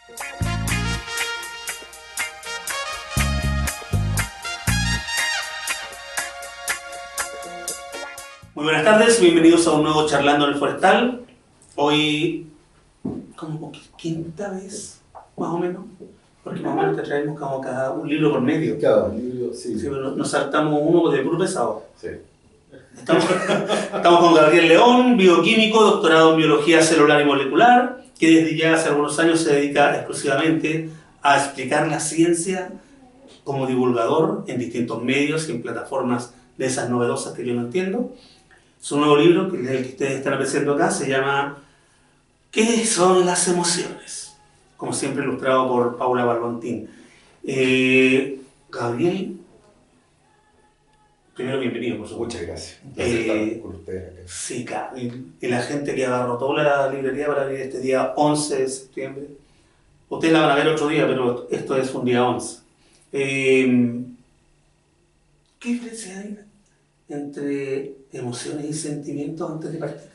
Muy buenas tardes, bienvenidos a un nuevo Charlando en el Forestal. Hoy, como quinta vez, más o menos, porque más o menos te traemos como cada un libro por medio. Cada un libro, sí. Sí, pero nos saltamos uno de puro pesado. Sí. Estamos con Gabriel León, bioquímico, doctorado en biología celular y molecular, que desde ya hace algunos años se dedica exclusivamente a explicar la ciencia como divulgador en distintos medios y en plataformas de esas novedosas que yo no entiendo. Su nuevo libro, que es el que ustedes están apreciando acá, se llama ¿Qué son las emociones? Como siempre ilustrado por Paula Barbontín. Gabriel, primero bienvenido, por supuesto. Muchas gracias. Un placer estar con ustedes acá. Sí, claro. Y la gente que agarrotó la librería para venir este día 11 de septiembre. Ustedes la van a ver otro día, pero esto es un día 11. ¿Qué diferencia hay entre emociones y sentimientos antes de partir?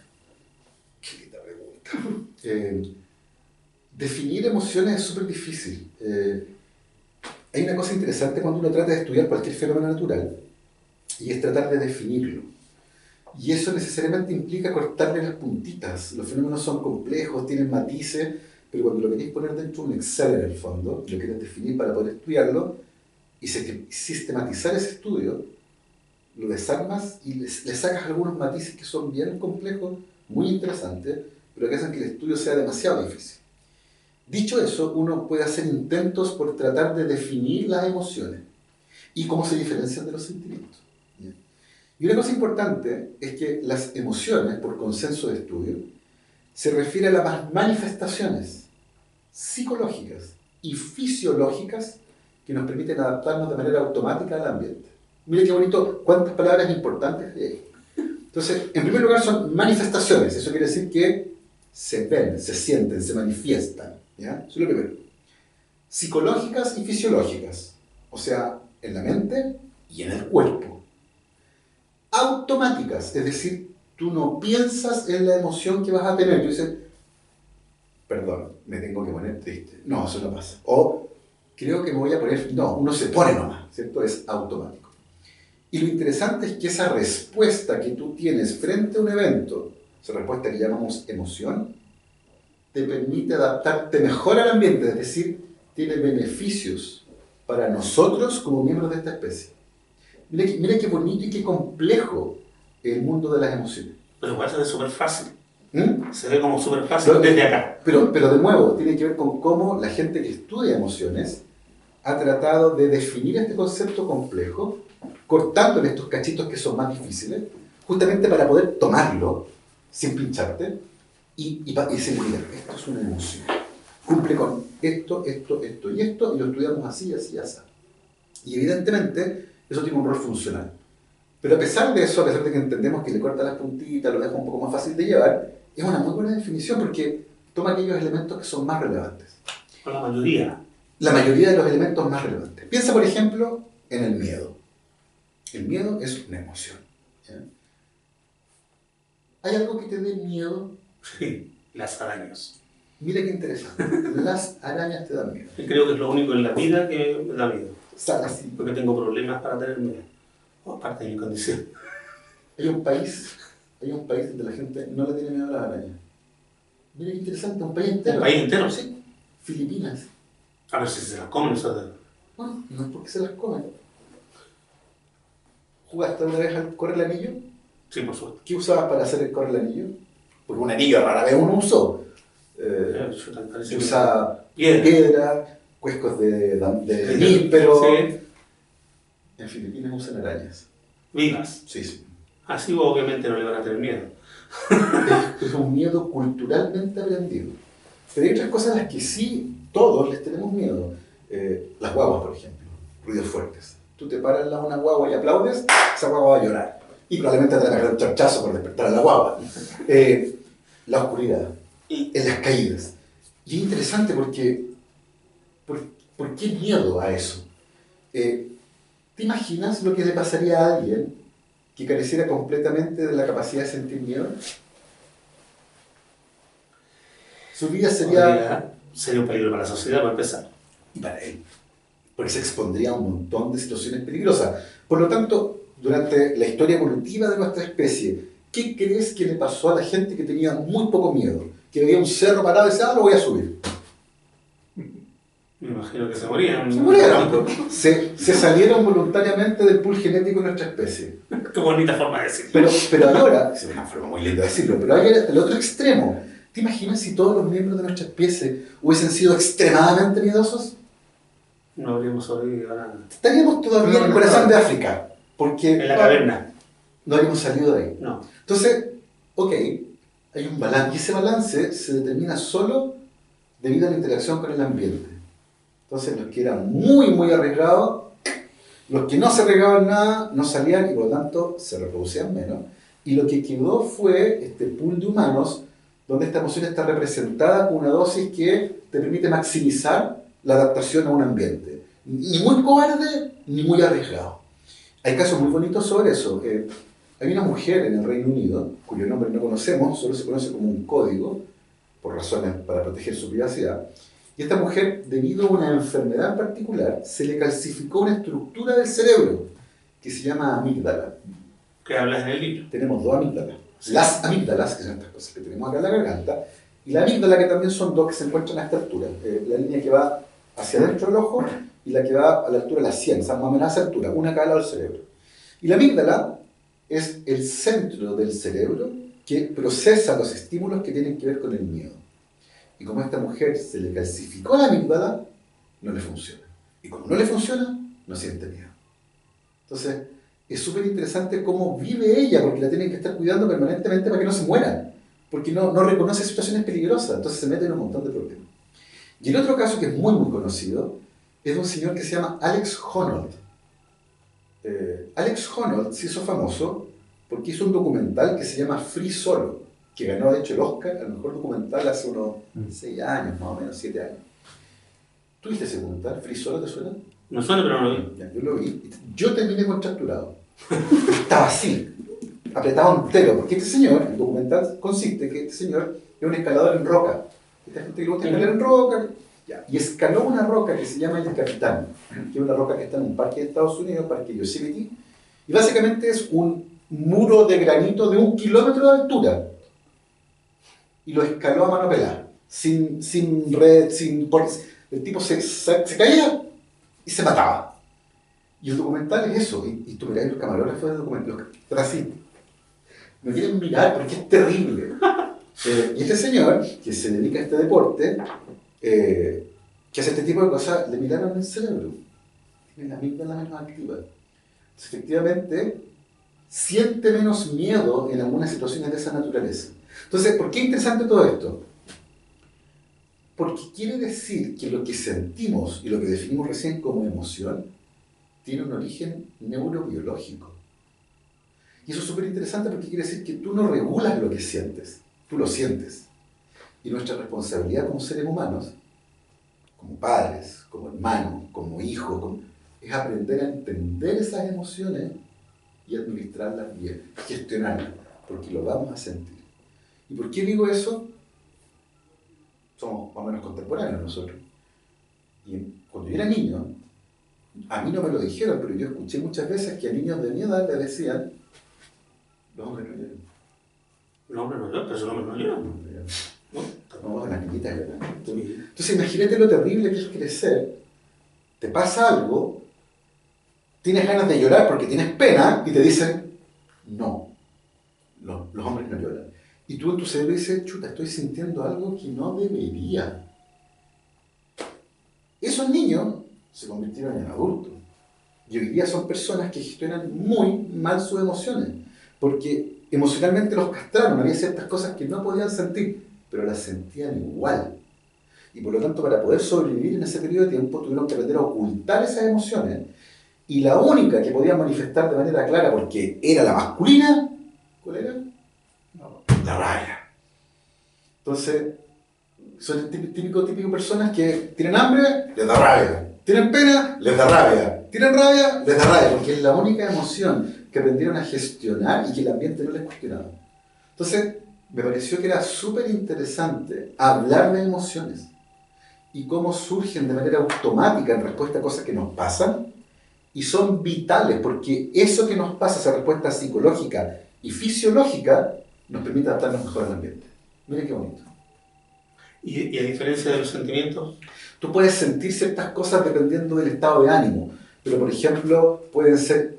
Qué linda pregunta. Definir emociones es súper difícil. Hay una cosa interesante cuando uno trata de estudiar cualquier fenómeno natural, y es tratar de definirlo. Y eso necesariamente implica cortarle las puntitas. Los fenómenos son complejos, tienen matices, pero cuando lo queréis poner dentro de un Excel en el fondo, lo queréis definir para poder estudiarlo, y sistematizar ese estudio, lo desarmas y le sacas algunos matices que son bien complejos, muy interesantes, pero que hacen que el estudio sea demasiado difícil. Dicho eso, uno puede hacer intentos por tratar de definir las emociones y cómo se diferencian de los sentimientos. Y una cosa importante es que las emociones, por consenso de estudio, se refiere a las manifestaciones psicológicas y fisiológicas que nos permiten adaptarnos de manera automática al ambiente. Mire qué bonito, cuántas palabras importantes hay ahí. Entonces, en primer lugar son manifestaciones, eso quiere decir que se ven, se sienten, se manifiestan. ¿Ya? Eso es lo primero. Psicológicas y fisiológicas, o sea, en la mente y en el cuerpo. Automáticas, es decir, tú no piensas en la emoción que vas a tener. Tú dices, perdón, me tengo que poner triste. No, eso no pasa. O creo que me voy a poner... No, uno se pone nomás, ¿cierto? Es automático. Y lo interesante es que esa respuesta que tú tienes frente a un evento, esa respuesta que llamamos emoción, te permite adaptarte mejor al ambiente, es decir, tiene beneficios para nosotros como miembros de esta especie. Mira qué bonito y qué complejo el mundo de las emociones. Pero igual se ve súper fácil. Se ve como súper fácil desde acá. Pero de nuevo, tiene que ver con cómo la gente que estudia emociones ha tratado de definir este concepto complejo, cortando en estos cachitos que son más difíciles, justamente para poder tomarlo sin pincharte y decir, mira, esto es una emoción. Cumple con esto y esto, y lo estudiamos así, así, así. Y evidentemente eso tiene un rol funcional. Pero a pesar de eso, a pesar de que entendemos que le corta las puntitas, lo deja un poco más fácil de llevar, es una muy buena definición porque toma aquellos elementos que son más relevantes. Con la mayoría. La mayoría de los elementos más relevantes. Piensa, por ejemplo, en el miedo. El miedo es una emoción. ¿Sí? ¿Hay algo que te dé miedo? Sí, las arañas. Mira qué interesante. Las arañas te dan miedo. Yo creo que es lo único en la vida que me da miedo. Así. Porque tengo problemas para tener miedo. Aparte de mi condición. Hay un país donde la gente no le tiene miedo a las arañas. Mira qué interesante, un país entero. ¿Un país entero? Sí. Filipinas. A ver si se las comen esas de... Bueno, no es porque se las comen. ¿Jugaste una vez al correr el anillo? Sí, por supuesto. ¿Qué usabas para hacer el correr el anillo? Porque un anillo rara vez uno usó. Se usa piedra, cuescos de níspero. Sí. En Filipinas usan arañas. Vivas. Sí. Así obviamente no le van a tener miedo. Es un miedo culturalmente aprendido. Pero hay otras cosas a las que sí todos les tenemos miedo. Las guaguas, por ejemplo. Ruidos fuertes. Tú te paras al lado de una guagua y aplaudes, esa guagua va a llorar. Y probablemente te va a pegar un charchazo por despertar a la guagua. La oscuridad. En las caídas. Y es interesante porque... ¿Por qué miedo a eso? ¿Te imaginas lo que le pasaría a alguien que careciera completamente de la capacidad de sentir miedo? Su vida sería sería un peligro para la sociedad, para empezar. Y para él, porque se expondría a un montón de situaciones peligrosas. Por lo tanto, durante la historia evolutiva de nuestra especie, ¿qué crees que le pasó a la gente que tenía muy poco miedo? Que veía un cerro parado y decía, ah, lo voy a subir. Me imagino que se morían. Se murieron. Se salieron voluntariamente del pool genético de nuestra especie. Qué bonita forma de decirlo. Pero ahora, es una forma muy linda de decirlo, pero hay el otro extremo. ¿Te imaginas si todos los miembros de nuestra especie hubiesen sido extremadamente miedosos? No habríamos sobrevivido a nada. Estaríamos todavía en el corazón de África. Porque En la caverna. no habríamos salido de ahí. No. Entonces, ok, hay un balance. Y ese balance se determina solo debido a la interacción con el ambiente. Entonces, los que eran muy, muy arriesgados, los que no se arriesgaban nada, no salían y por lo tanto se reproducían menos. Y lo que quedó fue este pool de humanos donde esta emoción está representada con una dosis que te permite maximizar la adaptación a un ambiente. Ni muy cobarde, ni muy arriesgado. Hay casos muy bonitos sobre eso. Hay una mujer en el Reino Unido, cuyo nombre no conocemos, solo se conoce como un código, por razones para proteger su privacidad. Y esta mujer, debido a una enfermedad en particular, se le calcificó una estructura del cerebro que se llama amígdala. ¿Qué hablas en el libro? Tenemos dos amígdalas. Las amígdalas, que son estas cosas que tenemos acá en la garganta, y la amígdala, que también son dos que se encuentran a esta altura. La línea que va hacia adentro del ojo y la que va a la altura de la sien, o sea, más o menos a esa altura, una a cada lado del cerebro. Y la amígdala es el centro del cerebro que procesa los estímulos que tienen que ver con el miedo. Y como a esta mujer se le calcificó la amígdala, no le funciona. Y como no le funciona, no siente miedo. Entonces, es súper interesante cómo vive ella, porque la tienen que estar cuidando permanentemente para que no se muera, porque no reconoce situaciones peligrosas, entonces se mete en un montón de problemas. Y el otro caso que es muy, muy conocido, es de un señor que se llama Alex Honnold. Alex Honnold se hizo famoso porque hizo un documental que se llama Free Solo, que ganó de hecho el Oscar al mejor documental hace unos 6 años, más o menos 7 años. ¿Tú viste ese documental? ¿Free Solo te suena? No suena, pero no lo vi. Ya, yo lo vi. Yo terminé contracturado. Estaba así, apretado entero, porque este señor, el documental consiste que este señor es un escalador en roca. Esta gente que le gusta escalar en roca, ya, y escaló una roca que se llama el Capitán, que es una roca que está en un parque de Estados Unidos, parque Yosemite, y básicamente es un muro de granito de 1 kilómetro de altura. Y lo escaló a mano pelada, sin red, el tipo se caía y se mataba. Y el documental es eso, y tú mirás los camarógrafos del documental, están así, me quieren mirar porque es terrible. Y este señor, que se dedica a este deporte, que hace este tipo de cosas, le miraron el cerebro, tiene la amígdala menos activa. Entonces, efectivamente, siente menos miedo en algunas situaciones de esa naturaleza. Entonces, ¿por qué es interesante todo esto? Porque quiere decir que lo que sentimos y lo que definimos recién como emoción tiene un origen neurobiológico. Y eso es súper interesante porque quiere decir que tú no regulas lo que sientes, tú lo sientes. Y nuestra responsabilidad como seres humanos, como padres, como hermanos, como hijos, es aprender a entender esas emociones y administrarlas bien, gestionarlas, porque lo vamos a sentir. ¿Y por qué digo eso? Somos más o menos contemporáneos nosotros. Y cuando yo era niño, a mí no me lo dijeron, pero yo escuché muchas veces que a niños de mi edad le decían: los hombres no lloran. Los hombres no lloran, pero esos hombres no lloran. No, las niñitas lloran. Entonces imagínate lo terrible que es crecer. Te pasa algo, tienes ganas de llorar porque tienes pena y te dicen: no, los hombres no lloran. Y tú en tu cerebro dices: chuta, estoy sintiendo algo que no debería. Esos niños se convirtieron en adultos. Y hoy día son personas que gestionan muy mal sus emociones, porque emocionalmente los castraron, había ciertas cosas que no podían sentir, pero las sentían igual. Y por lo tanto, para poder sobrevivir en ese periodo de tiempo, tuvieron que aprender a ocultar esas emociones, y la única que podían manifestar de manera clara, porque era la masculina, ¿cuál era? La rabia. Entonces, son típico personas que tienen hambre, les da rabia. Tienen pena, les da rabia. Tienen rabia, les da rabia, porque es la única emoción que aprendieron a gestionar y que el ambiente no les cuestionaba. Entonces, me pareció que era súper interesante hablar de emociones. y cómo surgen de manera automática en respuesta a cosas que nos pasan y son vitales porque eso que nos pasa, esa respuesta psicológica y fisiológica, nos permite adaptarnos mejor al ambiente. Miren qué bonito. Y a diferencia de los sentimientos, tú puedes sentir ciertas cosas dependiendo del estado de ánimo, pero por ejemplo pueden ser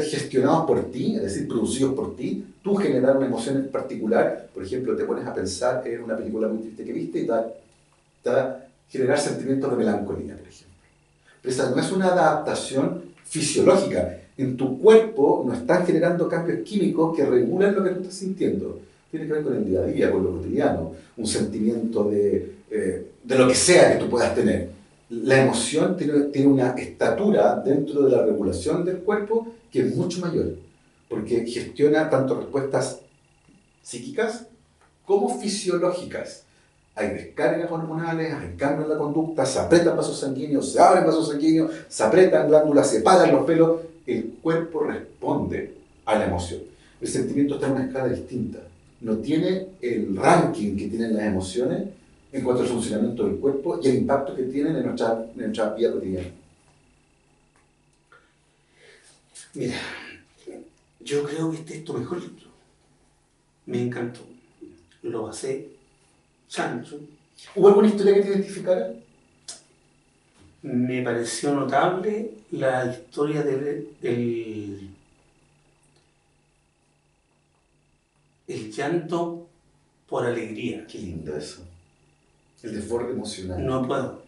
gestionados por ti, es decir, producidos por ti. Tú generar una emoción en particular, por ejemplo, te pones a pensar en una película muy triste que viste y te va a generar sentimientos de melancolía, por ejemplo. Pero esa no es una adaptación fisiológica. En tu cuerpo no están generando cambios químicos que regulan lo que tú estás sintiendo. Tiene que ver con el día a día, con lo cotidiano, un sentimiento de lo que sea que tú puedas tener. La emoción tiene una estatura dentro de la regulación del cuerpo que es mucho mayor, porque gestiona tanto respuestas psíquicas como fisiológicas. Hay descargas hormonales, hay cambios en la conducta, se aprietan vasos sanguíneos, se abren vasos sanguíneos, se aprietan glándulas, se paran los pelos. El cuerpo responde a la emoción. El sentimiento está en una escala distinta. No tiene el ranking que tienen las emociones en cuanto al funcionamiento del cuerpo y el impacto que tienen en nuestra vida cotidiana. Mira, yo creo que este es tu mejor libro. Me encantó. Lo pasé chancho. ¿Hubo alguna historia que te identificara? Me pareció notable la historia el llanto por alegría. Qué lindo eso. El desborde emocional. No puedo.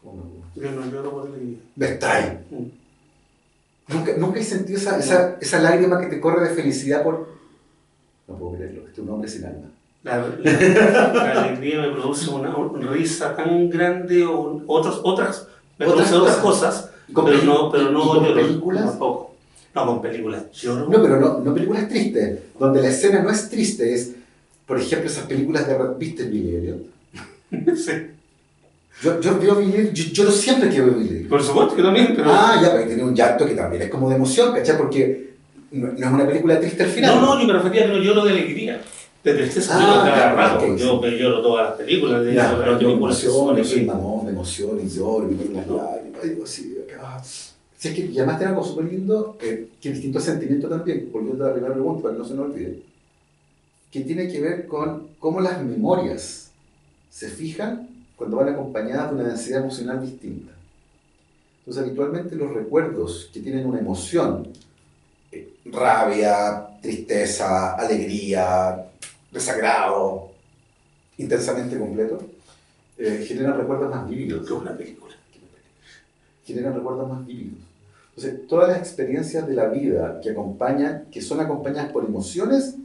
¿Cómo no? Yo no lloro por alegría. Me extrae. ¿Nunca he sentido esa lágrima que te corre de felicidad por... No puedo creerlo, este es un hombre sin alma. La alegría me produce una risa tan grande o otras cosas, pero no lloro. ¿Películas? Tampoco. No, con películas lloro. No, pero no películas tristes, donde la escena no es triste, es, por ejemplo, esas películas de... ¿Viste Billy Elliot? Sí. Yo veo Billy Elliot, yo lo siempre que veo Billy Elliot. Por supuesto que también, pero... Ya, pero tiene un llanto que también es como de emoción, ¿cachai? Porque no es una película triste al final. No, yo me refería a que no lloro de alegría. De tristeza lloro cada rato. Okay, yo lloro todas las películas. De emoción, y lloro, y me las lágrimas, digo así, acá. Si es que, y además tiene algo súper lindo, que es distinto sentimiento también, volviendo a la primera pregunta, para que no se nos olvide, que tiene que ver con cómo las memorias se fijan cuando van acompañadas de una densidad emocional distinta. Entonces, habitualmente los recuerdos que tienen una emoción, rabia, tristeza, alegría, desagrado, intensamente completo, generan recuerdos más vívidos. Que una película. Generan recuerdos más vívidos. Entonces, todas las experiencias de la vida que son acompañadas por emociones,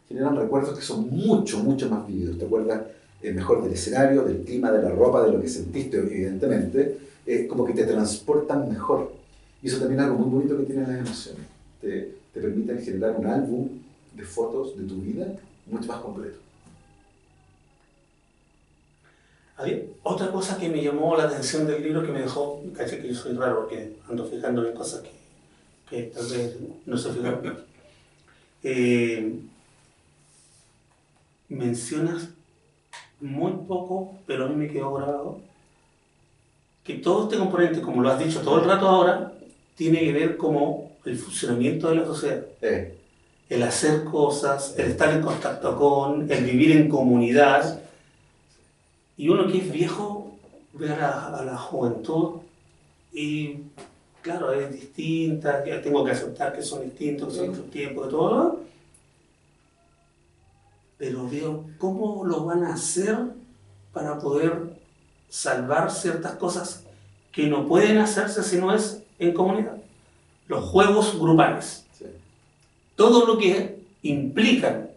generan recuerdos que son mucho más vívidos. ¿Te acuerdas mejor del escenario, del clima, de la ropa, de lo que sentiste, evidentemente? Como que te transportan mejor. Y eso también es algo muy bonito que tienen las emociones. Te permiten generar un álbum de fotos de tu vida mucho más completo. Otra cosa que me llamó la atención del libro, que me dejó, caché que yo soy raro porque ando fijándome en cosas que tal vez no se fijan. Mencionas muy poco, pero a mí me quedó grabado, que todo este componente, como lo has dicho todo el rato ahora, tiene que ver como el funcionamiento de la sociedad. El hacer cosas, el estar en contacto con, el vivir en comunidad. Y uno que es viejo ve a la juventud y, claro, es distinta, ya tengo que aceptar que son distintos, que son otros tiempos, de todo. Pero veo cómo lo van a hacer para poder salvar ciertas cosas que no pueden hacerse si no es en comunidad. Los juegos grupales. Sí. Todo lo que implican,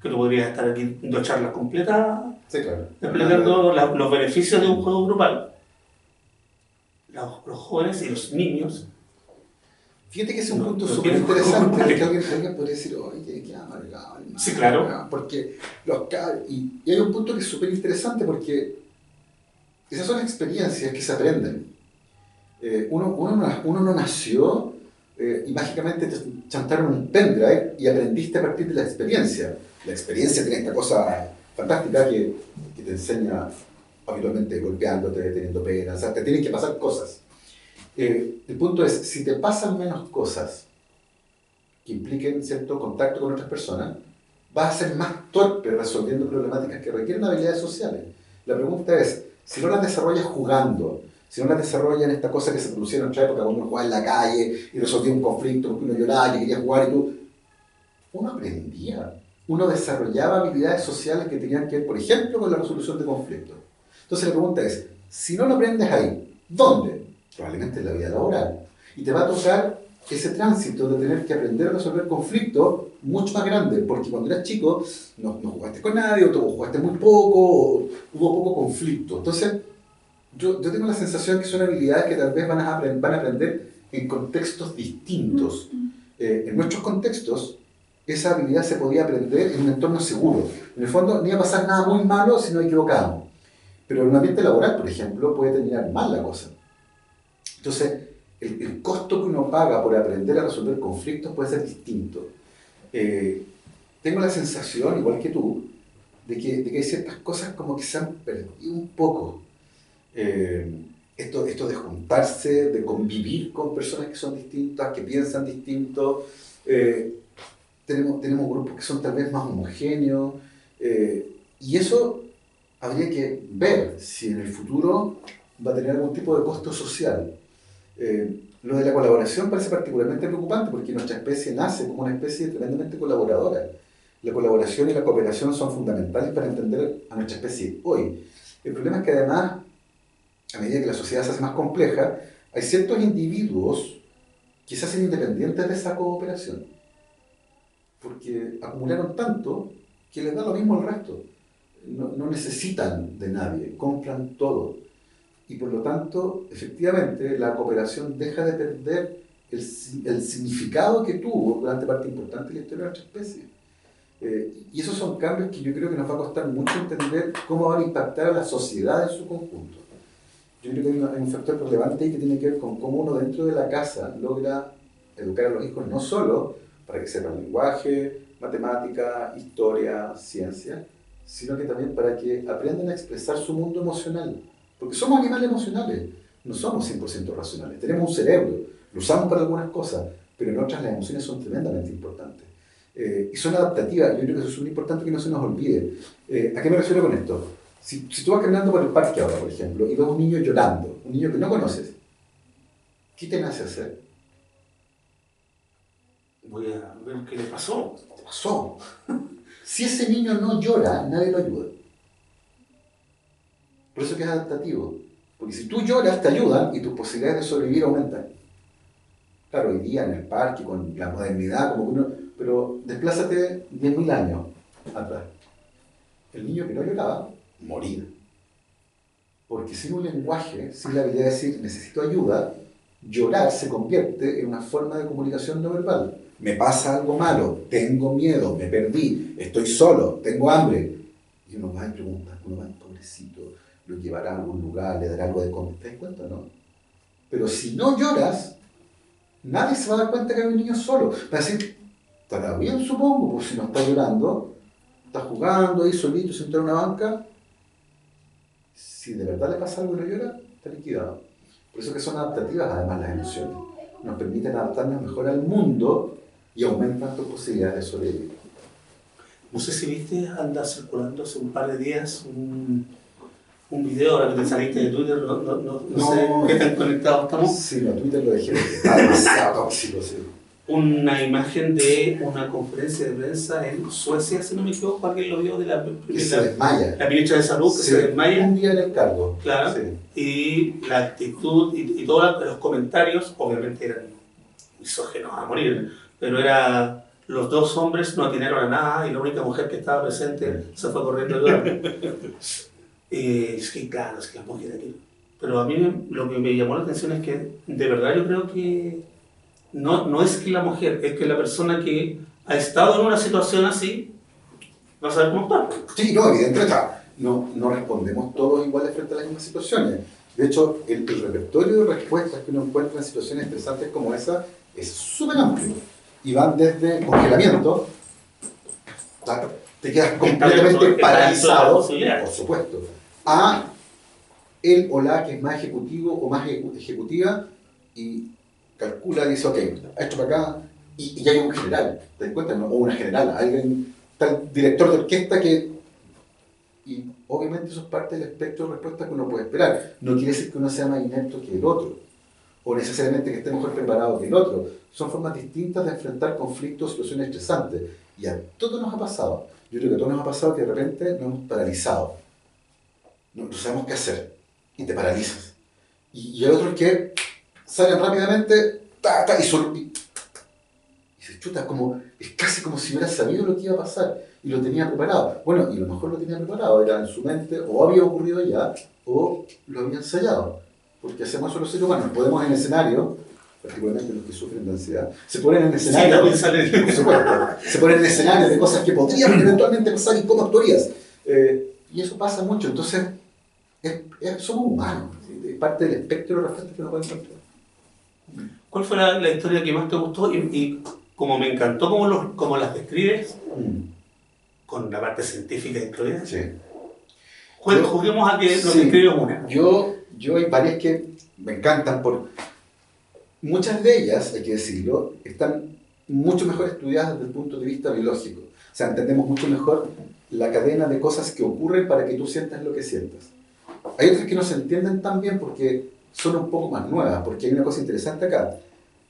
que tú podrías estar aquí en 2 charlas completas, sí, claro, explicando los beneficios de un juego grupal. Los jóvenes y los niños. Fíjate que ese es un punto súper interesante, que alguien podría decir, oye, qué amargado. Sí, claro. Porque y hay un punto que es súper interesante porque esas son experiencias que se aprenden. Uno no nació y mágicamente te chantaron un pendrive y aprendiste a partir de la experiencia. La experiencia tiene esta cosa fantástica que te enseña habitualmente golpeándote, teniendo pena, o sea, te tienen que pasar cosas. El punto es, si te pasan menos cosas que impliquen cierto contacto con otras personas, vas a ser más torpe resolviendo problemáticas que requieren habilidades sociales. La pregunta es, si no las desarrollas jugando, si no las desarrollas en esta cosa que se producía en otra época, cuando uno jugaba en la calle y resolvía un conflicto porque uno lloraba y quería jugar y tú, uno aprendía, uno desarrollaba habilidades sociales que tenían que ver, por ejemplo, con la resolución de conflictos. Entonces la pregunta es, si no lo aprendes ahí, ¿dónde? Probablemente en la vida laboral. Y te va a tocar ese tránsito de tener que aprender a resolver conflictos mucho más grande, porque cuando eras chico no jugaste con nadie, o jugaste muy poco, o hubo poco conflicto. Entonces, yo tengo la sensación que son habilidades que tal vez van a aprender en contextos distintos. En nuestros contextos, esa habilidad se podía aprender en un entorno seguro. En el fondo, no iba a pasar nada muy malo si nos equivocábamos. Pero en un ambiente laboral, por ejemplo, puede terminar mal la cosa. Entonces, el costo que uno paga por aprender a resolver conflictos puede ser distinto. Tengo la sensación, igual que tú, de que hay ciertas cosas como que se han perdido un poco. Esto de juntarse, de convivir con personas que son distintas, que piensan distinto. Tenemos grupos que son tal vez más homogéneos. Y eso habría que ver si en el futuro va a tener algún tipo de costo social. Lo de la colaboración parece particularmente preocupante porque nuestra especie nace como una especie tremendamente colaboradora. La colaboración y la cooperación son fundamentales para entender a nuestra especie hoy. El problema es que además, a medida que la sociedad se hace más compleja, hay ciertos individuos que se hacen independientes de esa cooperación, porque acumularon tanto que les da lo mismo al resto. No necesitan de nadie, compran todo. Y por lo tanto, efectivamente, la cooperación deja de perder el significado que tuvo durante parte importante de la historia de nuestra especie. Y esos son cambios que yo creo que nos va a costar mucho entender cómo van a impactar a la sociedad en su conjunto. Yo creo que hay un factor relevante ahí que tiene que ver con cómo uno dentro de la casa logra educar a los hijos no solo para que sepan lenguaje, matemática, historia, ciencia, sino que también para que aprendan a expresar su mundo emocional. Porque somos animales emocionales, no somos 100% racionales. Tenemos un cerebro, lo usamos para algunas cosas, pero en otras las emociones son tremendamente importantes. Y son adaptativas, yo creo que eso es muy importante que no se nos olvide. ¿A qué me refiero con esto? Si tú vas caminando por el parque ahora, por ejemplo, y ves a un niño llorando, un niño que no conoces, ¿qué te nace hacer? Voy a ver qué le pasó. ¿Qué pasó? Si ese niño no llora, nadie lo ayuda. Por eso que es adaptativo. Porque si tú lloras, te ayudan y tus posibilidades de sobrevivir aumentan. Claro, hoy día en el parque, con la modernidad, como uno, pero desplázate 10.000 años atrás. El niño que no lloraba, moría. Porque sin un lenguaje, sin la habilidad de decir necesito ayuda, llorar se convierte en una forma de comunicación no verbal. Me pasa algo malo, tengo miedo, me perdí, estoy solo, tengo hambre. Y uno va y pregunta, uno va, pobrecito, lo llevará a algún lugar, le dará algo de comer. ¿Te das cuenta, no? Pero si no lloras, nadie se va a dar cuenta que hay un niño solo. Va a decir, estará bien, supongo, pues si no está llorando, está jugando ahí solito, sentado en una banca. Si de verdad le pasa algo y no llora, está liquidado. Por eso que son adaptativas además las emociones. Nos permiten adaptarnos mejor al mundo y aumentan tus posibilidades de sobrevivir. No sé si viste, anda circulando hace un par de días un video, ahora que te saliste de Twitter, no sé qué tan conectados estamos. Sí, no, Twitter lo dejé, está demasiado tóxico, sí. Una imagen de una conferencia de prensa en Suecia, si no me equivoco, alguien lo vio, de la ministra de Salud, que sí, se desmaya. Un día en el cargo. Claro, sí. Y la actitud y todos los comentarios, obviamente eran misógenos a morir, pero era... Los dos hombres no atinaron a nada y la única mujer que estaba presente se fue corriendo de lugar. Es que claro, es que la mujer aquí. Pero a mí lo que me llamó la atención es que de verdad yo creo que no es que la mujer, es que la persona que ha estado en una situación así va a saber cómo actuar. Sí, no, evidentemente. No respondemos todos iguales frente a las mismas situaciones. De hecho, el repertorio de respuestas que uno encuentra en situaciones estresantes como esa es súper amplio. Y van desde congelamiento, te quedas completamente paralizado, por supuesto, a él o la que es más ejecutivo o más ejecutiva y calcula, dice, ok, esto para acá, y hay un general, ¿te das cuenta? ¿No? O una general, alguien, tal director de orquesta que... Y obviamente eso es parte del espectro de respuesta que uno puede esperar. No quiere decir que uno sea más inepto que el otro, o necesariamente que esté mejor preparado que el otro. Son formas distintas de enfrentar conflictos, situaciones estresantes. Y a todos nos ha pasado. Yo creo que a todos nos ha pasado que de repente nos hemos paralizado. No sabemos qué hacer. Y te paralizas. Y hay otros que salen rápidamente y se chuta, es casi como si hubiera sabido lo que iba a pasar y lo tenía preparado. Bueno, y a lo mejor lo tenía preparado, era en su mente, o había ocurrido ya, o lo había ensayado. Porque hacemos eso los seres humanos, podemos en escenario, particularmente los que sufren de ansiedad, se ponen en escenario, por supuesto, se ponen en escenario de cosas que podrían eventualmente pasar y cómo actuarías. Y eso pasa mucho, entonces somos humanos, ¿sí? Es parte del espectro de respuestas que uno puede encontrar. ¿Cuál fue la historia que más te gustó? Y como me encantó cómo las describes, con la parte científica incluida. Sí. Juguemos a que nos describes una. Yo hay varias que me encantan. Muchas de ellas, hay que decirlo, están mucho mejor estudiadas desde el punto de vista biológico. O sea, entendemos mucho mejor la cadena de cosas que ocurren para que tú sientas lo que sientas. Hay otras que no se entienden tan bien porque son un poco más nuevas, porque hay una cosa interesante acá.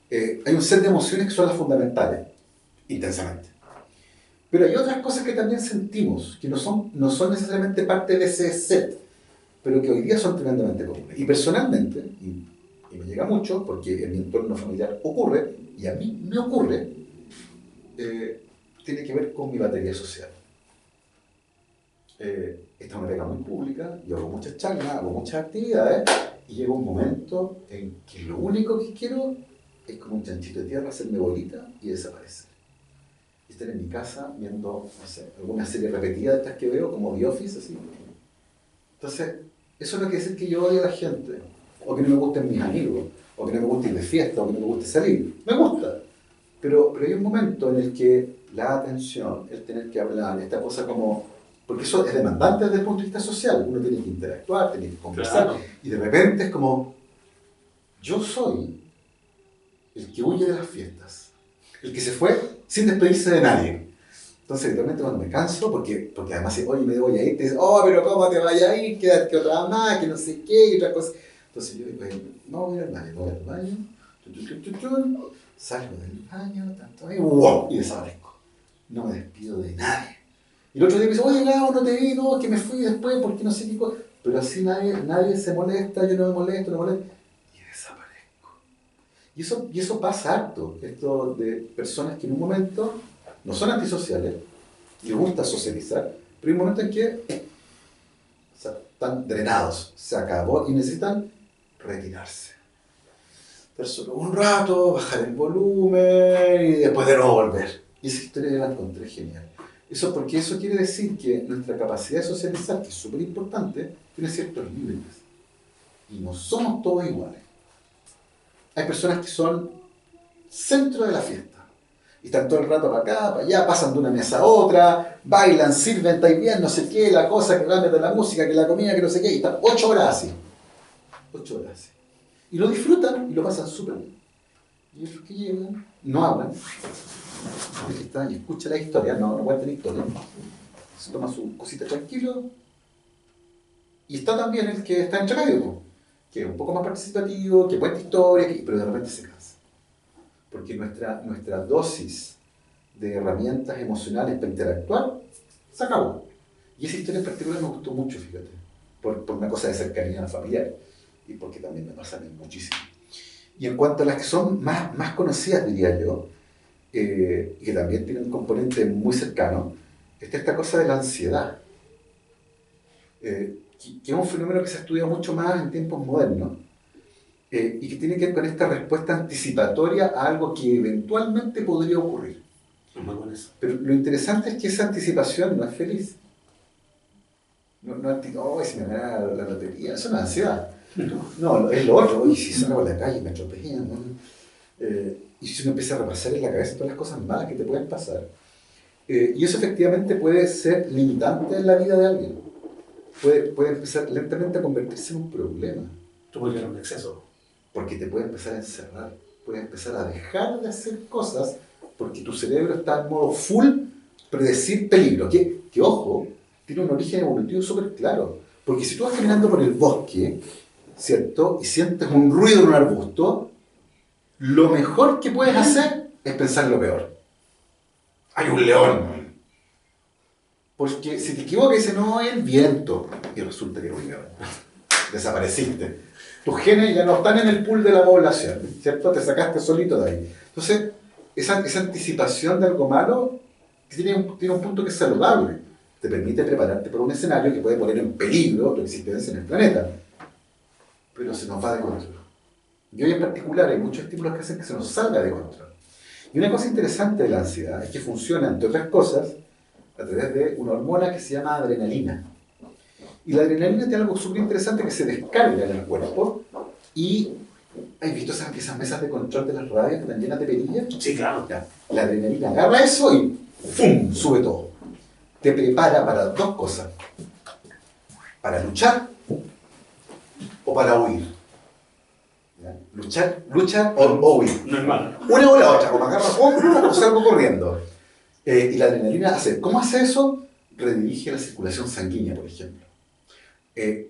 Hay un set de emociones que son las fundamentales, intensamente. Pero hay otras cosas que también sentimos, que no son necesariamente parte de ese set, pero que hoy día son tremendamente comunes. Y personalmente, y me llega mucho, porque en mi entorno familiar ocurre, y a mí me ocurre, tiene que ver con mi batería social. Esta es una pega muy pública, yo hago muchas charlas, hago muchas actividades, y llega un momento en que lo único que quiero es como un chanchito de tierra, hacerme bolita y desaparecer. Y estar en mi casa viendo, no sé, alguna serie repetida de estas que veo, como The Office, así. Entonces, eso no quiere decir que yo odie a la gente, o que no me gusten mis amigos, o que no me guste ir de fiesta, o que no me guste salir. Me gusta. Pero hay un momento en el que la atención, el tener que hablar, esta cosa como... Porque eso es demandante desde el punto de vista social. Uno tiene que interactuar, tiene que conversar. Claro. Y de repente es como... Yo soy el que huye de las fiestas. El que se fue sin despedirse de nadie. Entonces, realmente cuando me canso, porque además, oye, me voy a ir, te dicen, oh, pero ¿cómo te vayas a ir? Quédate otra más, que no sé qué, y otra cosa. Entonces yo digo, no voy al baño, voy al baño, salgo del baño, tanto ahí, ¡wow! Y desaparezco. No me despido de nadie. Y el otro día me dice, oye, Gabo, no te vi, no, que me fui después, porque no sé qué cosa. Pero así nadie se molesta, yo no me molesto, no me molesto. Y desaparezco. Y eso pasa harto, esto de personas que en un momento no son antisociales, les gusta socializar, pero hay un momento en que están drenados, se acabó y necesitan retirarse. Estar solo un rato, bajar el volumen y después de nuevo volver. Y esa historia la encontré genial. Porque eso quiere decir que nuestra capacidad de socializar, que es súper importante, tiene ciertos límites. Y no somos todos iguales. Hay personas que son centro de la fiesta. Y están todo el rato para acá, para allá, pasan de una mesa a otra, bailan, sirven, está bien, no sé qué, la cosa, que cambia de la música, que la comida, que no sé qué, y están 8 horas así. 8 horas así. Y lo disfrutan y lo pasan súper bien. Y otros que llegan, no hablan, y escucha la historia, no cuentan historia, se toma su cosita tranquilo, y está también el que está entre medio, que es un poco más participativo, que cuenta historias, pero de repente se cansa. Porque nuestra dosis de herramientas emocionales para interactuar se acabó. Y esa historia en particular me gustó mucho, fíjate, por una cosa de cercanía familiar, y porque también me pasa a mí muchísimo. Y en cuanto a las que son más conocidas, diría yo, y que también tienen un componente muy cercano, está esta cosa de la ansiedad, que es un fenómeno que se estudia mucho más en tiempos modernos, y que tiene que ver con esta respuesta anticipatoria a algo que eventualmente podría ocurrir. Pero lo interesante es que esa anticipación no es feliz. No es, oh, si me gana la lotería, eso no es ansiedad. No, es lo otro. Y si salgo a la calle y me atropellan, ¿no? Y si uno empieza a repasar en la cabeza todas las cosas malas que te pueden pasar. Y eso efectivamente puede ser limitante en la vida de alguien. puede empezar lentamente a convertirse en un problema. Tú puedes tener un exceso. Porque te puede empezar a encerrar, puedes empezar a dejar de hacer cosas porque tu cerebro está en modo full predecir peligro. Que ojo, tiene un origen evolutivo súper claro. Porque si tú vas caminando por el bosque, ¿cierto? Y sientes un ruido en un arbusto, lo mejor que puedes hacer es pensar en lo peor. Hay un león. Porque si te equivocas y dices, no, es el viento. Y resulta que es un león. Desapareciste. Tus genes ya no están en el pool de la población, ¿cierto? Te sacaste solito de ahí. Entonces, esa anticipación de algo malo tiene un punto que es saludable. Te permite prepararte para un escenario que puede poner en peligro tu existencia en el planeta. Pero se nos va de control. Y hoy en particular hay muchos estímulos que hacen que se nos salga de control. Y una cosa interesante de la ansiedad es que funciona, entre otras cosas, a través de una hormona que se llama adrenalina. Y la adrenalina tiene algo súper interesante que se descarga en el cuerpo. Y ¿has visto esas mesas de control de las radios que están llenas de perillas? Sí, claro. Ya, la adrenalina agarra eso y ¡fum! Sube todo. Te prepara para dos cosas. Para luchar o para huir. ¿Ya? Luchar o huir. No es malo. Una o la otra, o me agarro hombro o salgo corriendo. Y la adrenalina hace, ¿cómo hace eso? Redirige la circulación sanguínea, por ejemplo.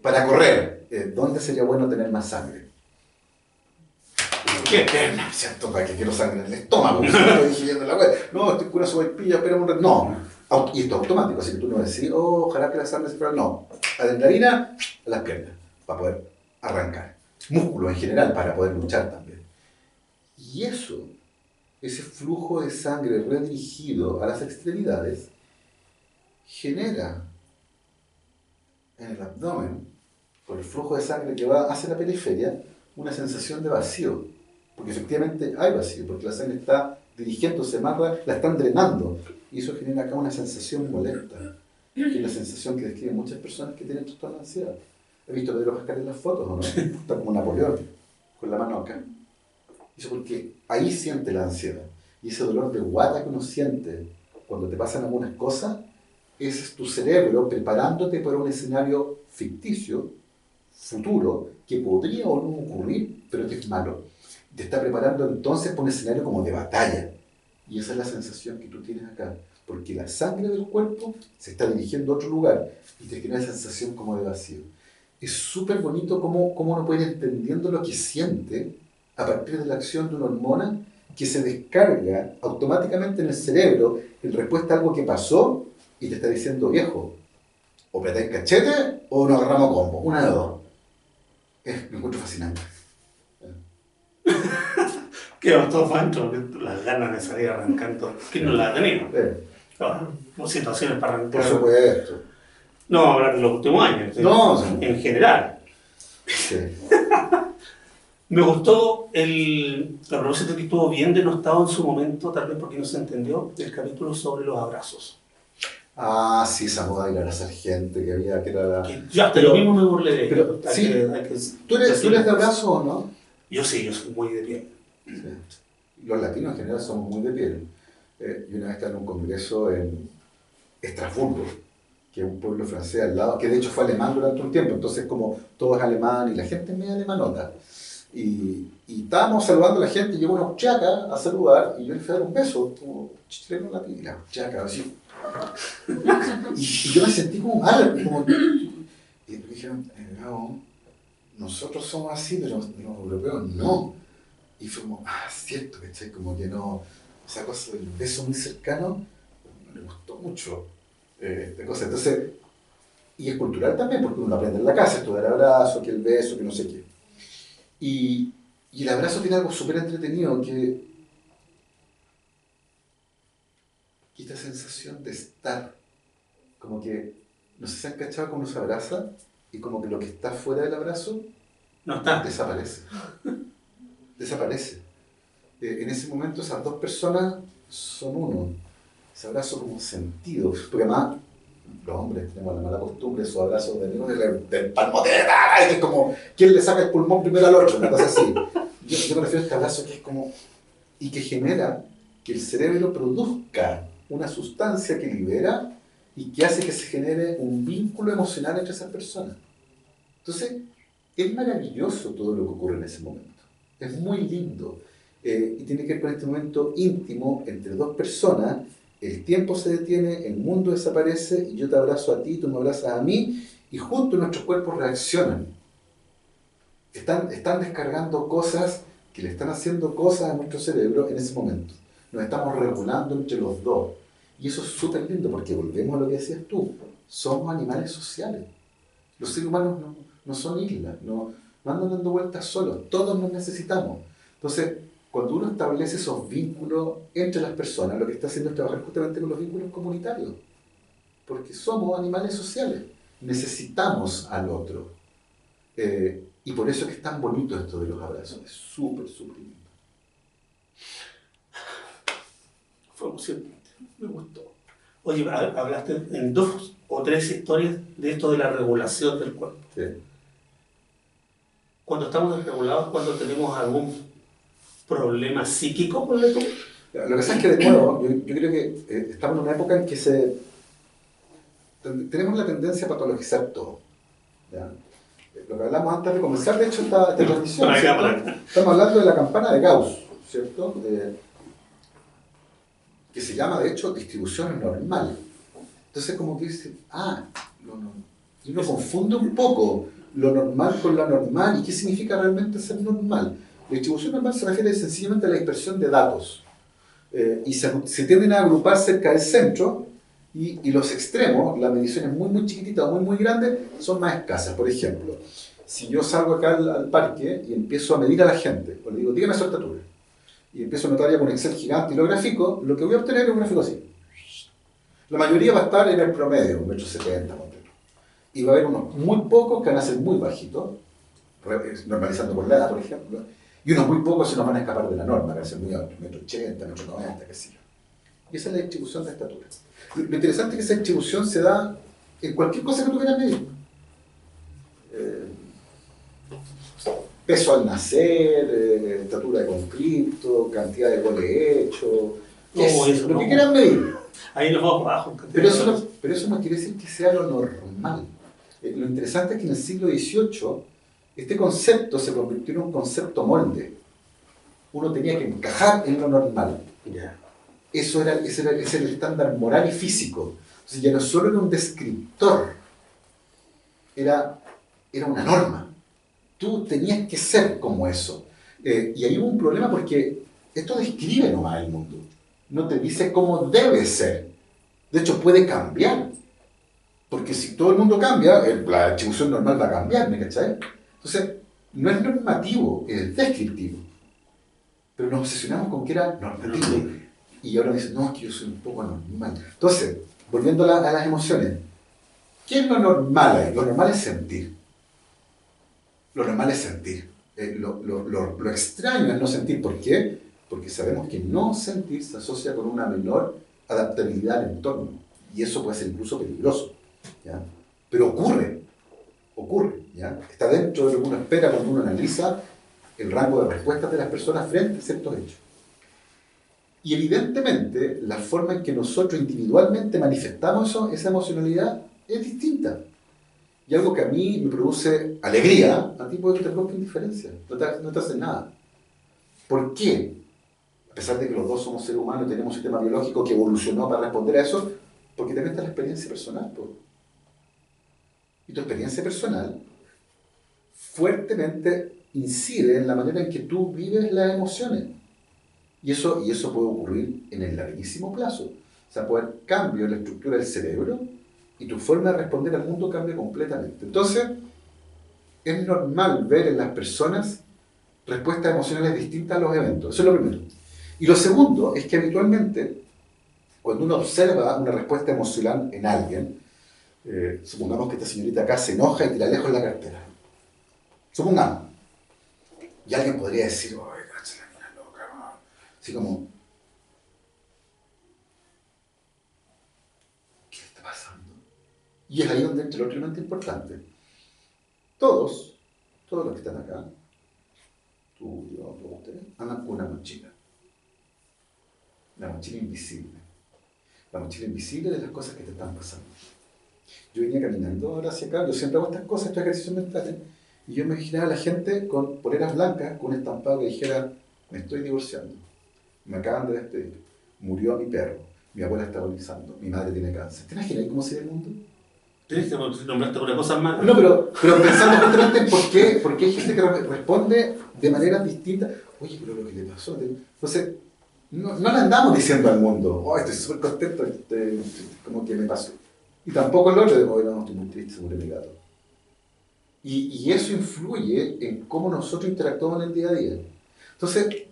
Para correr, ¿dónde sería bueno tener más sangre? ¿Qué? ¿Cierto? ¿Para qué quiero sangre en el estómago? Estoy digiriendo la web. No, estoy con una sopaipilla, espérame un rato. No. Y esto es automático, así que tú no decís, oh, ojalá que la sangre se fuera. No. Adrenalina a las piernas, para poder arrancar. Músculo en general, para poder luchar también. Y eso, ese flujo de sangre redirigido a las extremidades, genera en el abdomen, por el flujo de sangre que va hacia la periferia, una sensación de vacío. Porque efectivamente hay vacío, porque la sangre está dirigiéndose más, la están drenando. Y eso genera acá una sensación molesta, que es la sensación que describen muchas personas que tienen trastorno de ansiedad. ¿He visto a Pedro Pascal en las fotos o no? Está como Napoleón, con la mano acá. Eso porque ahí siente la ansiedad. Y ese dolor de guata que uno siente cuando te pasan algunas cosas, ese es tu cerebro preparándote para un escenario ficticio, futuro, que podría o no ocurrir, pero que es malo. Te está preparando entonces para un escenario como de batalla. Y esa es la sensación que tú tienes acá. Porque la sangre del cuerpo se está dirigiendo a otro lugar y te crea una sensación como de vacío. Es súper bonito cómo uno puede ir entendiendo lo que siente a partir de la acción de una hormona que se descarga automáticamente en el cerebro en respuesta a algo que pasó y te está diciendo, viejo, o apretáis cachete o nos agarramos combo, una de dos. Me encuentro fascinante. Quedamos todos fanchos, las ganas de salir arrancando. ¿Quién no las ha tenido? Claro, situaciones para arrancar. Por supuesto. No vamos a hablar de los últimos años, No, en general. Sí. Me gustó a propósito que estuvo bien denostado en su momento, tal vez porque no se entendió, el capítulo sobre los abrazos. Ah, sí, esa moda de abrazar gente que había, que era la... Yo hasta yo mismo me burlé de pero, ello. sí, ¿Tú eres de abrazo o no? Yo sí, yo soy muy de piel. Sí. Los latinos en general somos muy de piel. Yo una vez estaba en un congreso en Estrasburgo, que es un pueblo francés al lado, que de hecho fue alemán durante un tiempo, entonces como todo es alemán y la gente es media alemanota. Y estábamos saludando a la gente, y llegó una huchaca a saludar y yo le fui a dar un beso, como chileno latino, y la huchaca así. Y yo me sentí como mal, y me dijeron, no, nosotros somos así, pero los europeos no. Y fue como, cierto, ¿cachai? Como que no, esa cosa del beso muy cercano, no le gustó mucho esta cosa. Entonces, y es cultural también, porque uno aprende en la casa, esto del abrazo, que el beso, que no sé qué. Y el abrazo tiene algo súper entretenido, que esta sensación de estar, como que, no sé si se han cachado cómo uno se abraza, y como que lo que está fuera del abrazo, no está. Desaparece. Desaparece. En ese momento esas dos personas son uno. Ese abrazo como sentido. Porque además, los hombres tenemos la mala costumbre, esos abrazos de amigos del palmote, es como, ¿quién le saca el pulmón primero al otro? Una cosa así. Yo me refiero a este abrazo que es como, y que genera que el cerebro produzca una sustancia que libera y que hace que se genere un vínculo emocional entre esas personas. Entonces, es maravilloso todo lo que ocurre en ese momento. Es muy lindo. Y tiene que ver con este momento íntimo entre dos personas. El tiempo se detiene, el mundo desaparece y yo te abrazo a ti, tú me abrazas a mí y juntos nuestros cuerpos reaccionan. Están descargando cosas que le están haciendo cosas a nuestro cerebro en ese momento. Nos estamos regulando entre los dos. Y eso es súper lindo porque volvemos a lo que decías tú. Somos animales sociales. Los seres humanos no son islas, no andan dando vueltas solos. Todos nos necesitamos. Entonces, cuando uno establece esos vínculos entre las personas, lo que está haciendo es trabajar justamente con los vínculos comunitarios. Porque somos animales sociales. Necesitamos al otro. Y por eso es que es tan bonito esto de los abrazos. Es súper, súper lindo. Fue emocionante, me gustó. Oye, hablaste en 2 o 3 historias de esto de la regulación del cuerpo. Sí. Cuando estamos desregulados, cuando tenemos algún problema psíquico, por ejemplo. Lo que pasa es que, de nuevo, yo creo que estamos en una época en que tenemos la tendencia a patologizar todo. ¿Ya? Lo que hablamos antes de comenzar, de hecho, esta transmisión, estamos hablando de la campana de Gauss, ¿cierto? Que se llama, de hecho, distribución normal. Entonces, como que dice, y uno confunde un poco lo normal con lo anormal. ¿Y qué significa realmente ser normal? La distribución normal se refiere sencillamente a la dispersión de datos. Y se tienden a agrupar cerca del centro, y los extremos, las mediciones muy, muy chiquititas o muy, muy grandes, son más escasas. Por ejemplo, si yo salgo acá al parque y empiezo a medir a la gente, o le digo, dígame su estatura, y empiezo a notar ya con Excel gigante y lo grafico, lo que voy a obtener es un gráfico así. La mayoría va a estar en el promedio, 1,70 m. Y va a haber unos muy pocos que van a ser muy bajitos, normalizando por la edad, por ejemplo, y unos muy pocos se nos van a escapar de la norma, que van a ser muy altos, 1,80 m, 1,90 m, qué sé yo. Y esa es la distribución de estatura. Lo interesante es que esa distribución se da en cualquier cosa que tú quieras medir. Peso al nacer, estatura de conscripto, cantidad de goles hechos, lo que quieran medir. Ahí nos vamos abajo. Pero eso no quiere decir que sea lo normal. Lo interesante es que en el siglo XVIII este concepto se convirtió en un concepto molde. Uno tenía que encajar en lo normal. Yeah. Ese era el estándar moral y físico. Entonces ya no solo era un descriptor, era una norma. Tú tenías que ser como eso. Y ahí hubo un problema porque esto describe nomás el mundo. No te dice cómo debe ser. De hecho, puede cambiar. Porque si todo el mundo cambia, la distribución normal va a cambiar, ¿me cachai? Entonces, no es normativo, es descriptivo. Pero nos obsesionamos con que era normativo. Y ahora me dicen, no, es que yo soy un poco anormal. Entonces, volviendo a las emociones, ¿qué es lo normal ahí? Lo normal es sentir. Lo normal es sentir. Lo extraño es no sentir. ¿Por qué? Porque sabemos que no sentir se asocia con una menor adaptabilidad al entorno. Y eso puede ser incluso peligroso. ¿Ya? Pero ocurre. ¿Ya? Está dentro de lo que uno espera cuando uno analiza el rango de respuestas de las personas frente a ciertos hechos. Y evidentemente, la forma en que nosotros individualmente manifestamos esa emocionalidad es distinta. Y algo que a mí me produce alegría, a ti puede que te provoque indiferencia, no te hace nada. ¿Por qué? A pesar de que los dos somos seres humanos y tenemos un sistema biológico que evolucionó para responder a eso, porque también está la experiencia personal. Y tu experiencia personal fuertemente incide en la manera en que tú vives las emociones. Y eso puede ocurrir en el larguísimo plazo. O sea, puede haber cambio en la estructura del cerebro y tu forma de responder al mundo cambia completamente. Entonces, es normal ver en las personas respuestas emocionales distintas a los eventos. Eso es lo primero. Y lo segundo es que habitualmente, cuando uno observa una respuesta emocional en alguien, supongamos que esta señorita acá se enoja y tira lejos la cartera. Supongamos. Y alguien podría decir, ¡ay, cacha la mina loca! Así como, ¿qué está pasando? Y es ahí donde entra lo realmente importante. Todos los que están acá, tú, yo, todos ustedes, andan con una mochila. La mochila invisible. la mochila invisible de las cosas que te están pasando. Yo venía caminando ahora hacia acá, yo siempre hago estas cosas, estos ejercicios mentales, y yo me imaginaba a la gente con poleras blancas, con un estampado que dijera, me estoy divorciando, me acaban de despedir, murió mi perro, mi abuela está agonizando, mi madre tiene cáncer. ¿Te imaginas cómo sería el mundo? Tienes que nombrarte una cosa más. No, pero pensando justamente en por qué hay gente que responde de manera distinta. Oye, pero lo que le pasó. Entonces, no le andamos diciendo al mundo, oh, estoy súper contento, como que me pasó. Y tampoco el otro, de, oh, no, estoy muy triste, se murió mi gato. Y eso influye en cómo nosotros interactuamos en el día a día. Entonces,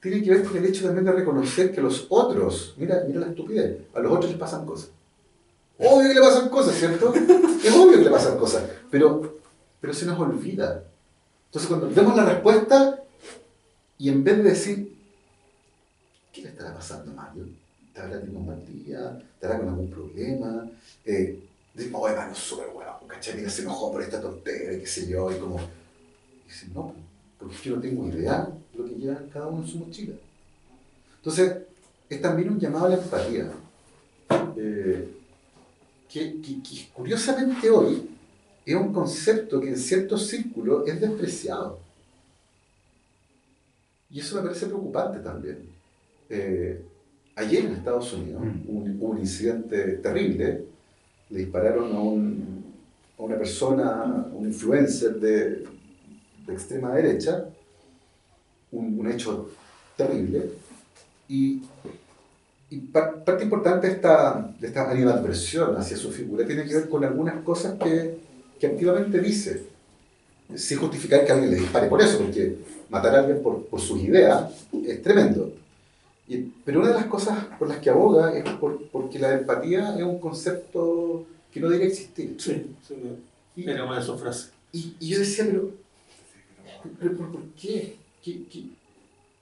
tiene que ver con el hecho también de reconocer que los otros, mira la estupidez, a los otros les pasan cosas. Obvio que le pasan cosas, ¿cierto? Es obvio que le pasan cosas, pero se nos olvida. Entonces cuando vemos la respuesta y en vez de decir, ¿qué le estará pasando a Mario? ¿Estará teniendo un mal día? ¿Estará con algún problema? Decimos, oye, Mario, súper bueno, ¿cachai? Mira, se enojó por esta tontera, qué sé yo, y como... Y dicen, no, porque yo no tengo idea de lo que lleva cada uno en su mochila. Entonces, es también un llamado a la empatía. Que curiosamente hoy es un concepto que en ciertos círculos es despreciado. Y eso me parece preocupante también. Ayer en Estados Unidos hubo un incidente terrible. Le dispararon a una persona, un influencer de extrema derecha, un hecho terrible. Y parte importante de esta animadversión hacia su figura tiene que ver con algunas cosas que activamente dice, sin justificar que alguien le dispare por eso, porque matar a alguien por sus ideas es tremendo. Pero una de las cosas por las que aboga es porque la empatía es un concepto que no debería existir. Sí, era una de sus frases. Y yo decía, pero ¿por qué?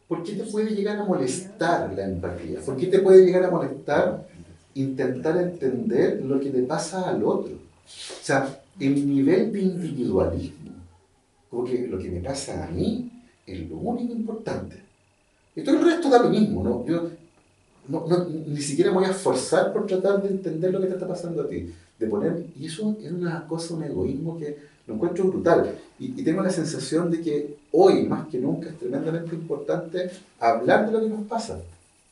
¿Por qué te puede llegar a molestar la empatía? ¿Por qué te puede llegar a molestar intentar entender lo que le pasa al otro? O sea, el nivel de individualismo, como que lo que me pasa a mí es lo único importante. Y todo el resto da lo mismo, ¿no? Yo ni siquiera me voy a esforzar por tratar de entender lo que te está pasando a ti. Y eso es una cosa, un egoísmo que lo encuentro brutal. Y tengo la sensación de que hoy, más que nunca, es tremendamente importante hablar de lo que nos pasa,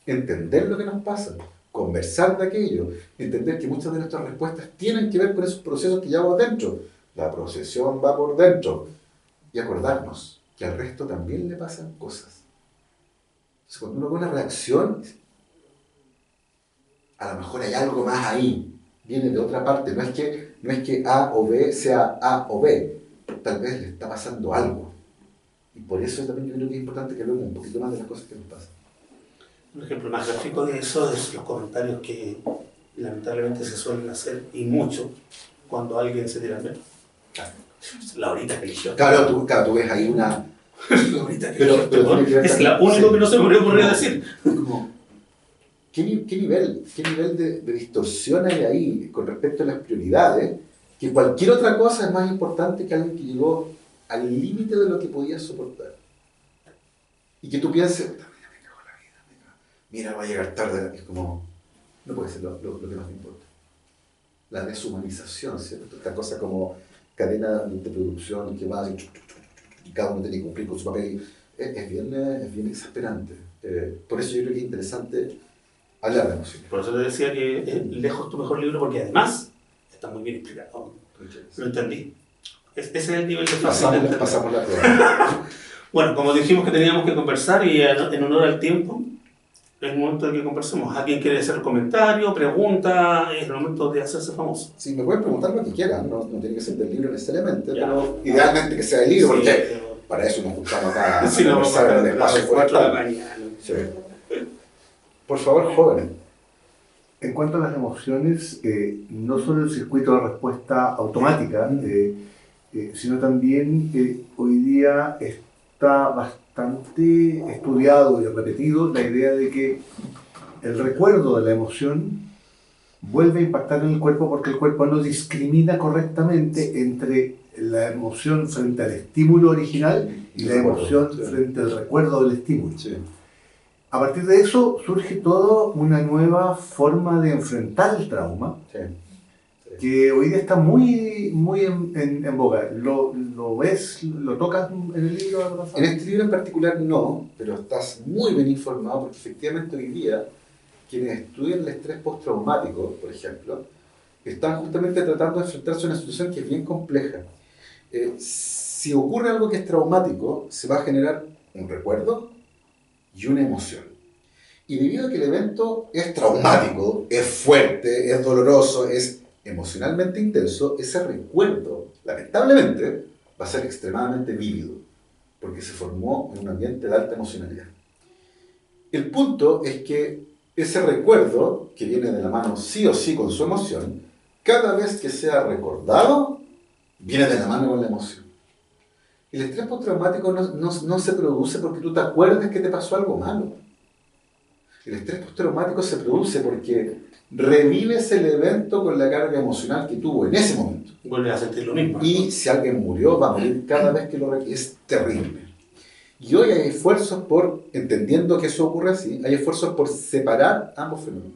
entender lo que nos pasa, conversar de aquello, entender que muchas de nuestras respuestas tienen que ver con esos procesos que llevamos dentro. La procesión va por dentro. Y acordarnos que al resto también le pasan cosas. Entonces, cuando uno ve una reacción, a lo mejor hay algo más ahí, viene de otra parte, no es que A o B sea A o B, tal vez le está pasando algo. Y por eso también yo creo que es importante que hablemos un poquito más de las cosas que nos pasan. Un ejemplo más gráfico de eso es los comentarios que lamentablemente se suelen hacer, y mucho, cuando alguien se tira al medio. La horita que eligió. Claro, tú ves ahí una... La horita que eligió. Es la única que no se me ocurrió decir. Como, ¿qué nivel de distorsión hay ahí con respecto a las prioridades? Que cualquier otra cosa es más importante que alguien que llegó al límite de lo que podía soportar. Y que tú pienses, mira, va a llegar tarde. Es como, no puede ser lo que más me importa. La deshumanización, ¿cierto? Esta cosa como cadena de producción que va y cada uno tiene que cumplir con su papel. Es bien exasperante. Por eso yo creo que es interesante hablar de emociones. Por eso te decía que es lejos tu mejor libro, porque además está muy bien explicado. Lo entendí. Ese es el nivel de fácil. Pasamos la prueba. Bueno, como dijimos que teníamos que conversar y en honor al tiempo, es el momento de que conversemos. ¿Alguien quiere hacer comentario, pregunta? Es el momento de hacerse famoso. Sí, me pueden preguntar lo que quieran, no tiene que ser del libro necesariamente, Ya. Pero idealmente que sea del libro, Sí, porque pero... para eso nos juntamos acá a Sí, no, conversar en el espacio a 4 de la forestal. mañana. Sí. Por favor, jóvenes. En cuanto a las emociones, no solo el circuito de respuesta automática, sino también hoy día está bastante estudiado y repetido la idea de que el recuerdo de la emoción vuelve a impactar en el cuerpo porque el cuerpo no discrimina correctamente entre la emoción frente al estímulo original y la emoción frente al recuerdo del estímulo. Sí. A partir de eso surge toda una nueva forma de enfrentar el trauma, Sí. que hoy día está muy en boga. ¿Lo ves, lo tocas en el libro? En este libro en particular no, pero estás muy bien informado porque efectivamente hoy día quienes estudian el estrés postraumático, por ejemplo, están justamente tratando de enfrentarse a una situación que es bien compleja. Si ocurre algo que es traumático, se va a generar un recuerdo y una emoción. Y debido a que el evento es traumático, es fuerte, es doloroso, es emocionalmente intenso, ese recuerdo, lamentablemente, va a ser extremadamente vívido, porque se formó en un ambiente de alta emocionalidad. El punto es que ese recuerdo, que viene de la mano sí o sí con su emoción, cada vez que sea recordado, viene de la mano con la emoción. El estrés postraumático no se produce porque tú te acuerdes que te pasó algo malo. El estrés postraumático se produce porque revives el evento con la carga emocional que tuvo en ese momento. Vuelve a sentir lo mismo. Y si alguien murió, va a morir cada vez que lo requiere. Es terrible. Y hoy hay esfuerzos por, entendiendo que eso ocurre así, hay esfuerzos por separar ambos fenómenos.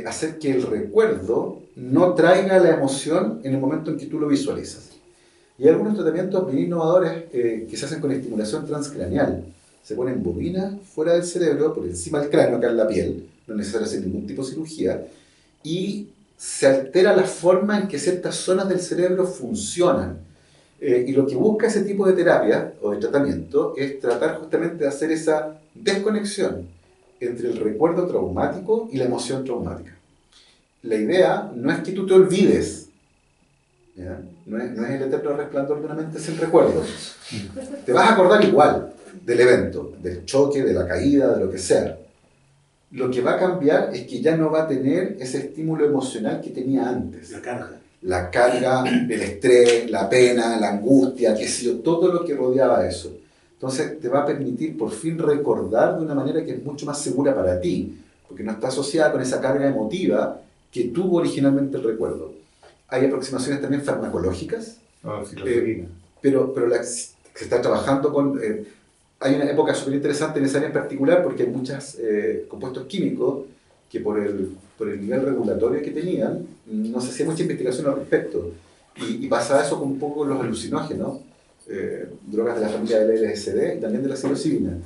Hacer que el recuerdo no traiga la emoción en el momento en que tú lo visualizas. Y hay algunos tratamientos bien innovadores que se hacen con estimulación transcraneal. Se ponen bobinas fuera del cerebro, por encima del cráneo, acá en la piel, no es necesario hacer ningún tipo de cirugía, y se altera la forma en que ciertas zonas del cerebro funcionan. Y lo que busca ese tipo de terapia o de tratamiento es tratar justamente de hacer esa desconexión entre el recuerdo traumático y la emoción traumática. La idea no es que tú te olvides, ¿ya? No es el eterno resplandor de una mente sin recuerdos. Te vas a acordar igual del evento, del choque, de la caída, de lo que sea. Lo que va a cambiar es que ya no va a tener ese estímulo emocional que tenía antes. La carga. La carga, el estrés, la pena, la angustia, qué sé yo, todo lo que rodeaba eso. Entonces te va a permitir por fin recordar de una manera que es mucho más segura para ti, porque no está asociada con esa carga emotiva que tuvo originalmente el recuerdo. Hay aproximaciones también farmacológicas, pero se está trabajando con... hay una época súper interesante en esa área en particular porque hay muchos compuestos químicos que por el nivel regulatorio que tenían, no se hacía mucha investigación al respecto. Y pasaba eso con un poco los alucinógenos, drogas de la familia del LSD y también de la psilocibina.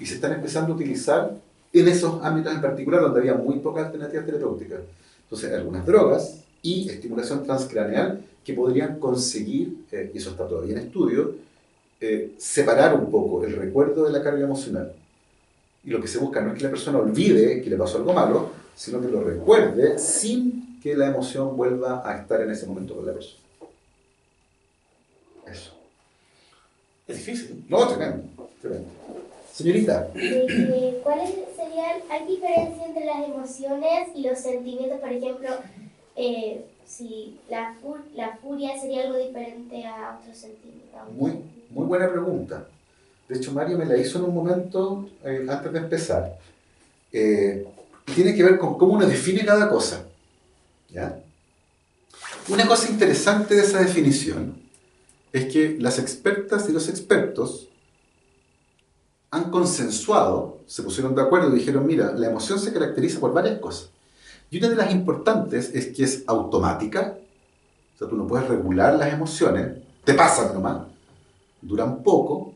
Y se están empezando a utilizar en esos ámbitos en particular donde había muy pocas alternativas terapéuticas. Entonces, algunas drogas y estimulación transcraneal que podrían conseguir, y eso está todavía en estudio, separar un poco el recuerdo de la carga emocional. Y lo que se busca no es que la persona olvide que le pasó algo malo, sino que lo recuerde sin que la emoción vuelva a estar en ese momento con la persona. Eso. Es difícil. No, tremendo. Señorita. ¿Cuáles serían, hay diferencia entre las emociones y los sentimientos? Por ejemplo, si la furia sería algo diferente a otros sentimientos. Muy buena pregunta. De hecho, Mario me la hizo en un momento antes de empezar. Tiene que ver con cómo uno define cada cosa. ¿Ya? Una cosa interesante de esa definición es que las expertas y los expertos han consensuado, se pusieron de acuerdo y dijeron, mira, la emoción se caracteriza por varias cosas. Y una de las importantes es que es automática, o sea, tú no puedes regular las emociones, te pasan nomás, duran poco,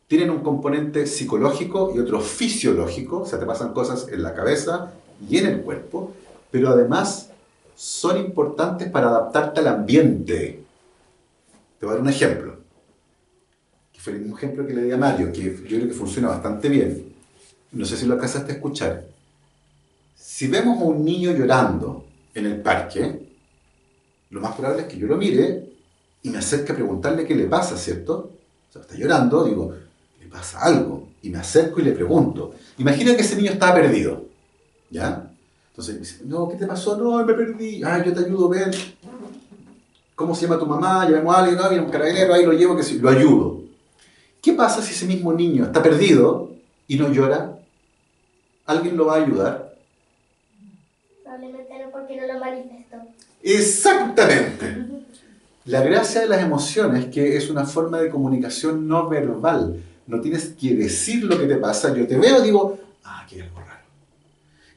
tienen un componente psicológico y otro fisiológico, o sea, te pasan cosas en la cabeza y en el cuerpo, pero además son importantes para adaptarte al ambiente. Te voy a dar un ejemplo, que fue el mismo ejemplo que le di a Mario, que yo creo que funciona bastante bien. No sé si lo alcanzaste a escuchar. Si vemos a un niño llorando en el parque, lo más probable es que yo lo mire y me acerque a preguntarle qué le pasa, ¿cierto? O sea, está llorando, digo, le pasa algo, y me acerco y le pregunto. Imagina que ese niño estaba perdido, ¿ya? Entonces me dice, no, ¿qué te pasó? No, me perdí. Ah, yo te ayudo, ven. ¿Cómo se llama tu mamá? Llamemos a alguien, no, viene un carabinero, ahí lo llevo, que sí, lo ayudo. ¿Qué pasa si ese mismo niño está perdido y no llora? ¿Alguien lo va a ayudar? Probablemente no, porque no lo manifestó. Exactamente. La gracia de las emociones es que es una forma de comunicación no verbal. no tienes que decir lo que te pasa, yo te veo y digo, ah, aquí hay algo raro.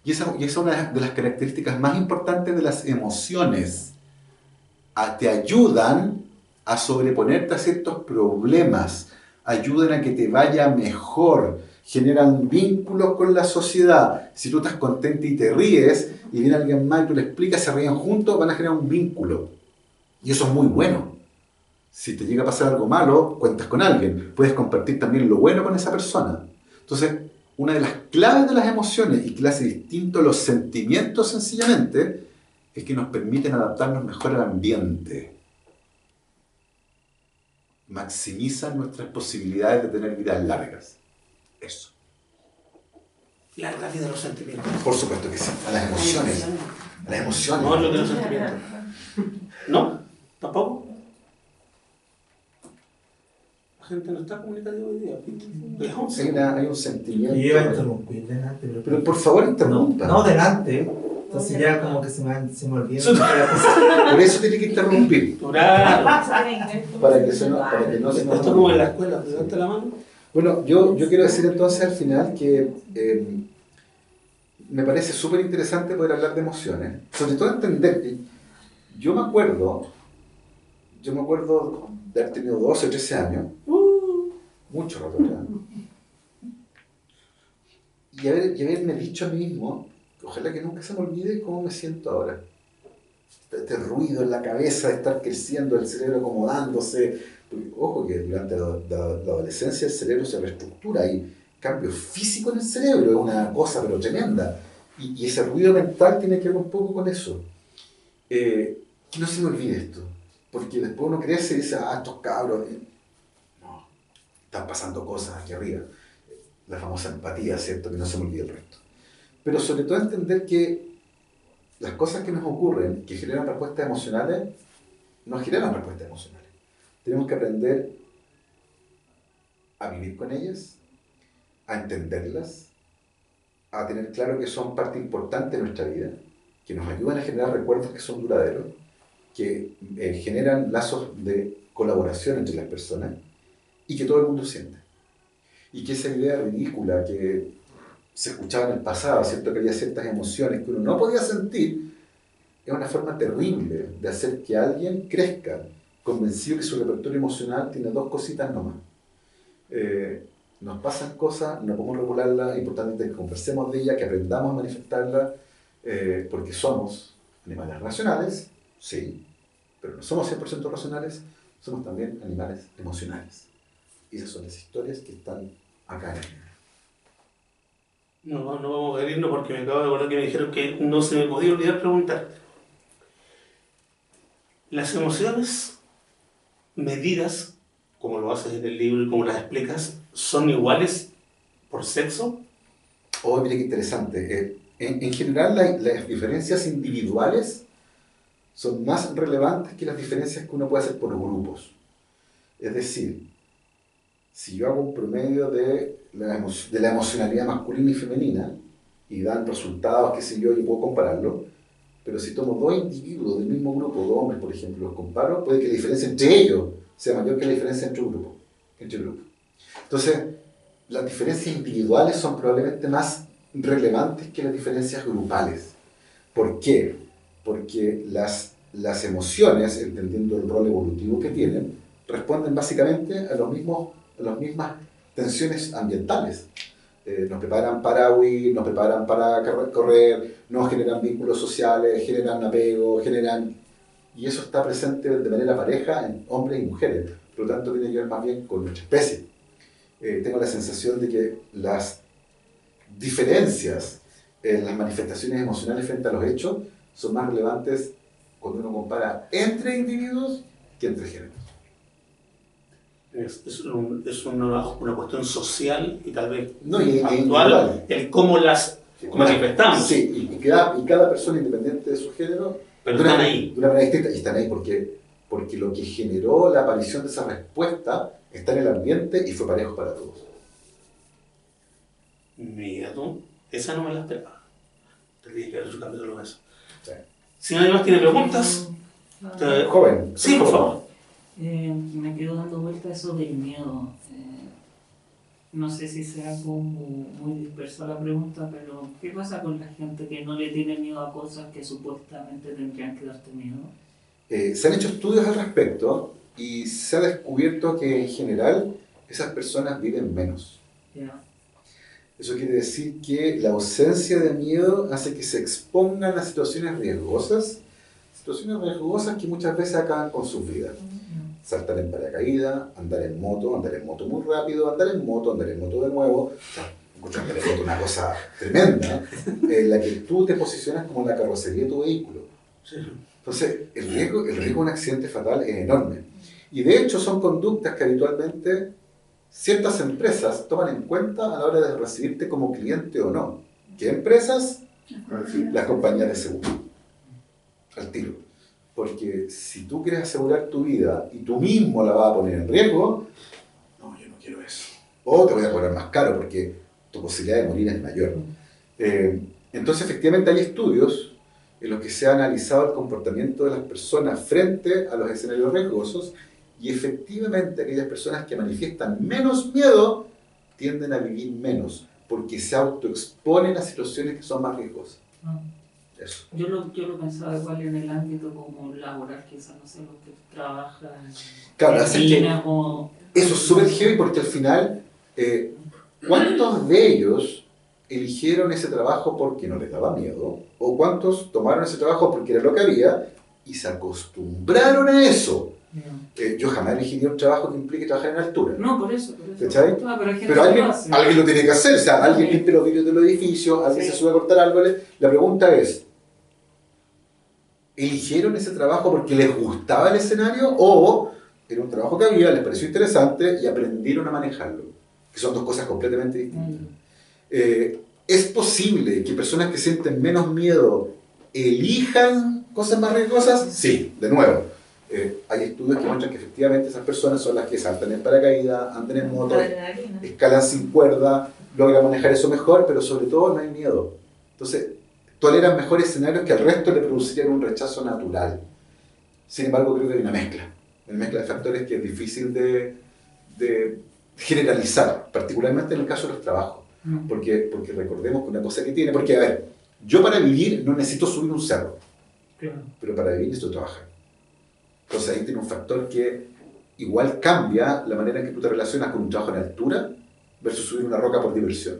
Y esa es una de las características más importantes de las emociones. Te ayudan a sobreponerte a ciertos problemas, ayudan a que te vaya mejor, generan vínculos con la sociedad. Si tú estás contento y te ríes, y viene alguien más y tú le explicas, se ríen juntos, van a generar un vínculo. Y eso es muy bueno. Si te llega a pasar algo malo, cuentas con alguien. Puedes compartir también lo bueno con esa persona. Entonces, una de las claves de las emociones, y que le hace distinto a los sentimientos sencillamente, es que nos permiten adaptarnos mejor al ambiente. Maximizan nuestras posibilidades de tener vidas largas. Eso. Larga vida de los sentimientos. Por supuesto que sí. A las emociones. A las emociones. No, lo de los sentimientos. ¿No? ¿Tampoco? La gente no está comunicativa hoy día. Hay un sentimiento. Yo iba a interrumpir delante, Pero por favor interrumpa. No, delante. Entonces ya como que se me olvida. Por eso tiene que interrumpir. Claro. Para que no se nos... Esto como en la escuela, te daste la mano. Bueno, yo quiero decir entonces al final que me parece súper interesante poder hablar de emociones. Sobre todo entender que yo me acuerdo de haber tenido 12 o 13 años, mucho rato ya, y haberme dicho a mí mismo, ojalá que nunca se me olvide cómo me siento ahora. Este ruido en la cabeza de estar creciendo, el cerebro acomodándose. Porque, ojo que durante la adolescencia el cerebro se reestructura, hay cambio físico en el cerebro, es una cosa pero tremenda. Y ese ruido mental tiene que ver un poco con eso. Que no se me olvide esto, porque después uno crece y dice, estos cabros, no, están pasando cosas aquí arriba. La famosa empatía, ¿cierto? Que no se me olvide el resto. Pero sobre todo entender que las cosas que nos ocurren, que generan respuestas emocionales, nos generan respuestas emocionales. Tenemos que aprender a vivir con ellas, a entenderlas, a tener claro que son parte importante de nuestra vida, que nos ayudan a generar recuerdos que son duraderos, que generan lazos de colaboración entre las personas y que todo el mundo siente. Y que esa idea ridícula que se escuchaba en el pasado, ¿cierto? Que había ciertas emociones que uno no podía sentir, es una forma terrible de hacer que alguien crezca convencido que su repertorio emocional tiene dos cositas nomás. Nos pasan cosas, no podemos regularlas, es importante que conversemos de ellas, que aprendamos a manifestarlas, porque somos animales racionales, sí, pero no somos 100% racionales, somos también animales emocionales. Y esas son las historias que están acá en el libro. No vamos a irnos porque me acabo de acordar que me dijeron que no se me podía olvidar preguntarte. Las emociones medidas, como lo haces en el libro y como las explicas, ¿son iguales por sexo? Oh, mire qué interesante. En general, las diferencias individuales son más relevantes que las diferencias que uno puede hacer por grupos. Es decir, si yo hago un promedio de la emocionalidad masculina y femenina y dan resultados, qué sé yo, puedo compararlo, pero si tomo dos individuos del mismo grupo, dos hombres, por ejemplo, los comparo, puede que la diferencia entre ellos sea mayor que la diferencia entre grupos. Entonces, las diferencias individuales son probablemente más relevantes que las diferencias grupales. ¿Por qué? Porque las emociones, entendiendo el rol evolutivo que tienen, responden básicamente a las mismas tensiones ambientales. Nos preparan para huir, nos preparan para correr, nos generan vínculos sociales, generan apego, y eso está presente de manera pareja en hombres y mujeres. Por lo tanto, tiene que ver más bien con nuestra especie. Tengo la sensación de que las diferencias en las manifestaciones emocionales frente a los hechos son más relevantes cuando uno compara entre individuos que entre géneros. Es una cuestión social y tal vez actual, el cómo las manifestamos. Sí, y cada persona independiente de su género, pero están ahí. De una manera distinta, y están ahí porque lo que generó la aparición de esa respuesta está en el ambiente y fue parejo para todos. Mira tú, esa no me la esperaba. Te dije que era su capítulo de eso. Sí. Si nadie más tiene preguntas, joven. Sí, por favor. Me quedo dando vuelta eso del miedo. no sé si sea como muy dispersa la pregunta, pero ¿qué pasa con la gente que no le tiene miedo a cosas que supuestamente tendrían que darte miedo? Se han hecho estudios al respecto y se ha descubierto que en general esas personas viven menos. Ya. Eso quiere decir que la ausencia de miedo hace que se expongan a situaciones riesgosas que muchas veces acaban con sus vidas. Saltar en paracaídas, andar en moto muy rápido, andar en moto de nuevo. O sea, andar en moto es una cosa tremenda, en la que tú te posicionas como la carrocería de tu vehículo. Entonces, el riesgo de un accidente fatal es enorme. Y de hecho son conductas que habitualmente ciertas empresas toman en cuenta a la hora de recibirte como cliente o no. ¿Qué empresas? Las compañías de seguro. Al tiro. Porque si tú quieres asegurar tu vida y tú mismo la vas a poner en riesgo, no, yo no quiero eso. O te voy a cobrar más caro porque tu posibilidad de morir es mayor. Entonces, efectivamente, hay estudios en los que se ha analizado el comportamiento de las personas frente a los escenarios riesgosos y efectivamente aquellas personas que manifiestan menos miedo tienden a vivir menos porque se autoexponen a situaciones que son más riesgosas. Eso. Yo lo pensaba igual en el ámbito como laboral, quizás, no sé, los que trabajan Claro, en China o... Eso es súper heavy porque al final, ¿cuántos de ellos eligieron ese trabajo porque no les daba miedo? ¿O cuántos tomaron ese trabajo porque era lo que había y se acostumbraron a eso? Yo jamás elegiría un trabajo que implique trabajar en altura. No, por eso. ¿Cachai? No, pero alguien lo tiene que hacer, o sea, alguien limpia los vidrios de los edificios, alguien se sube a cortar árboles. La pregunta es, ¿eligieron ese trabajo porque les gustaba el escenario o era un trabajo que había, les pareció interesante y aprendieron a manejarlo? Que son dos cosas completamente distintas. ¿Es posible que personas que sienten menos miedo elijan cosas más riesgosas? Sí, de nuevo. Hay estudios que muestran que efectivamente esas personas son las que saltan en paracaídas, andan en moto, escalan sin cuerda, logran manejar eso mejor, pero sobre todo no hay miedo. Entonces, toleran mejor escenarios que al resto le producirían un rechazo natural. Sin embargo, creo que hay una mezcla de factores que es difícil de generalizar, particularmente en el caso de los trabajos. Porque recordemos que una cosa que tiene, porque a ver, yo para vivir no necesito subir un cerro, pero para vivir necesito trabajar. Entonces ahí tiene un factor que igual cambia la manera en que tú te relacionas con un trabajo en altura versus subir una roca por diversión.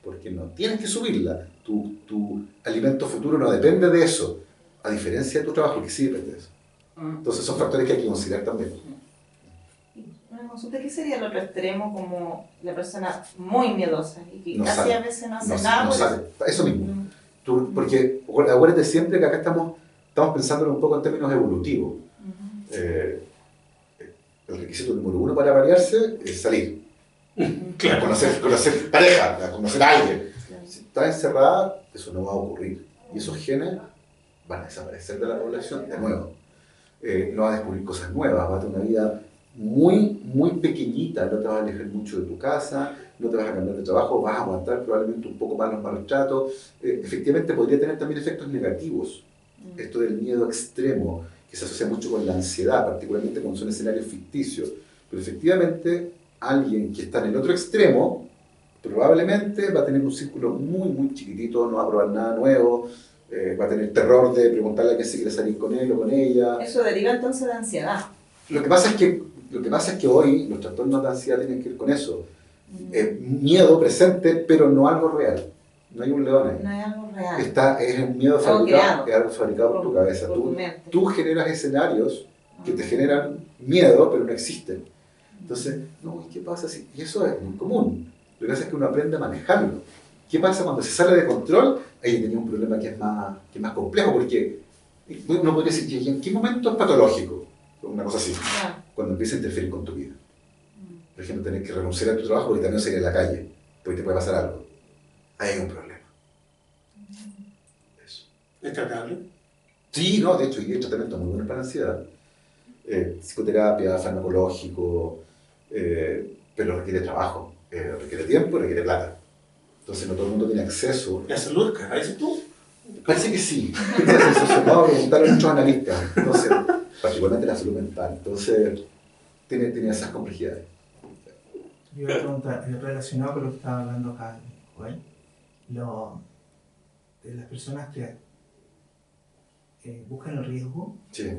Porque no tienes que subirla. Tu alimento futuro no depende de eso, a diferencia de tu trabajo que sí depende de eso. Entonces son factores que hay que considerar también. Una consulta, ¿qué sería el otro extremo como la persona muy miedosa y que No casi sale. a veces no hace No nada? sale. Eso mismo. Porque acuérdate siempre que acá estamos pensando un poco en términos evolutivos. El requisito número 1 para variarse es salir. Claro. Conocer pareja, conocer a alguien. Si estás encerrada, eso no va a ocurrir. Y esos genes van a desaparecer de la población de nuevo. No vas a descubrir cosas nuevas, vas a tener una vida muy, muy pequeñita, no te vas a alejar mucho de tu casa, no te vas a cambiar de trabajo, vas a aguantar probablemente un poco más los malos tratos. Efectivamente podría tener también efectos negativos. Esto del miedo extremo, que se asocia mucho con la ansiedad, particularmente cuando son escenarios ficticios. Pero efectivamente, alguien que está en el otro extremo, probablemente va a tener un círculo muy, muy chiquitito, no va a probar nada nuevo, va a tener terror de preguntarle a quién se quiere salir con él o con ella. Eso deriva entonces de ansiedad. Lo que pasa es que hoy los trastornos de ansiedad tienen que ver con eso. Miedo presente, pero no algo real. No hay un león ahí. No hay algo real. Es un miedo fabricado, es algo fabricado por tu cabeza. Por tu mente. Tú generas escenarios que te generan miedo, pero no existen. Entonces, no, ¿qué pasa si? Y eso es muy común. Lo que pasa es que uno aprende a manejarlo. ¿Qué pasa cuando se sale de control? Ahí tenía un problema que es más complejo, porque uno podría decir, ¿y en qué momento es patológico? Una cosa así. Cuando empieza a interferir con tu vida. Por ejemplo, tener que renunciar a tu trabajo porque también salir a la calle, porque te puede pasar algo. Ahí hay un problema. Eso. ¿Es tratable? Sí, no, de hecho, hay tratamientos muy buenos para la ansiedad. Psicoterapia, farmacológico, pero requiere trabajo, requiere tiempo y requiere plata. Entonces no todo el mundo tiene acceso. ¿La salud, cara, dices tú? Parece que sí. Vamos a preguntarle a muchos analistas. Entonces, particularmente la salud mental. Entonces, tiene esas complejidades. Yo iba a preguntar, relacionado con lo que estaba hablando acá, Joel, de las personas que buscan el riesgo, Sí,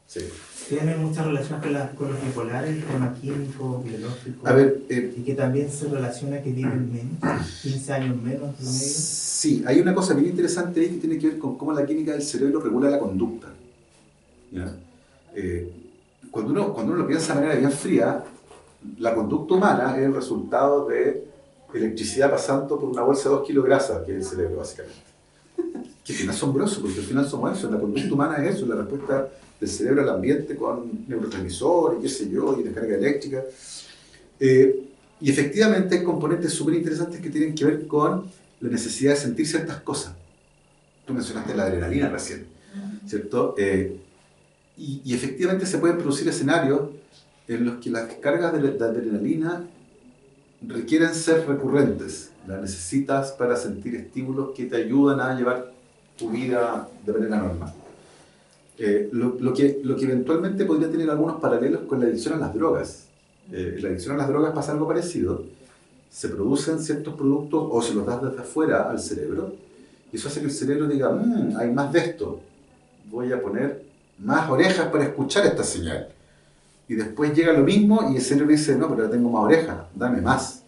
sí. tienen mucha relación con los bipolares, el tema químico, biológico, A ver, y que también se relaciona que viven menos, 15 años menos de medio. sí, hay una cosa bien interesante ahí que tiene que ver con cómo la química del cerebro regula la conducta. ¿Ya? Cuando uno lo piensa de manera bien fría, la conducta humana es el resultado de electricidad pasando por una bolsa de 2 kilos de grasa, que es el cerebro, básicamente. Que es bien asombroso, porque al final somos eso, la conducta humana es eso, la respuesta del cerebro al ambiente con neurotransmisores, qué sé yo, y descarga eléctrica. Y efectivamente hay componentes súper interesantes que tienen que ver con la necesidad de sentir ciertas cosas. Tú mencionaste la adrenalina recién, ¿cierto? Y efectivamente se pueden producir escenarios en los que las cargas de adrenalina requieren ser recurrentes. Las necesitas para sentir estímulos que te ayudan a llevar tu vida de manera normal. Lo que eventualmente podría tener algunos paralelos con la adicción a las drogas. La adicción a las drogas pasa algo parecido. Se producen ciertos productos o se los das desde afuera al cerebro y eso hace que el cerebro diga, hay más de esto, voy a poner más orejas para escuchar esta señal. Y después llega lo mismo y el cerebro dice, no, pero ya tengo más orejas, dame más.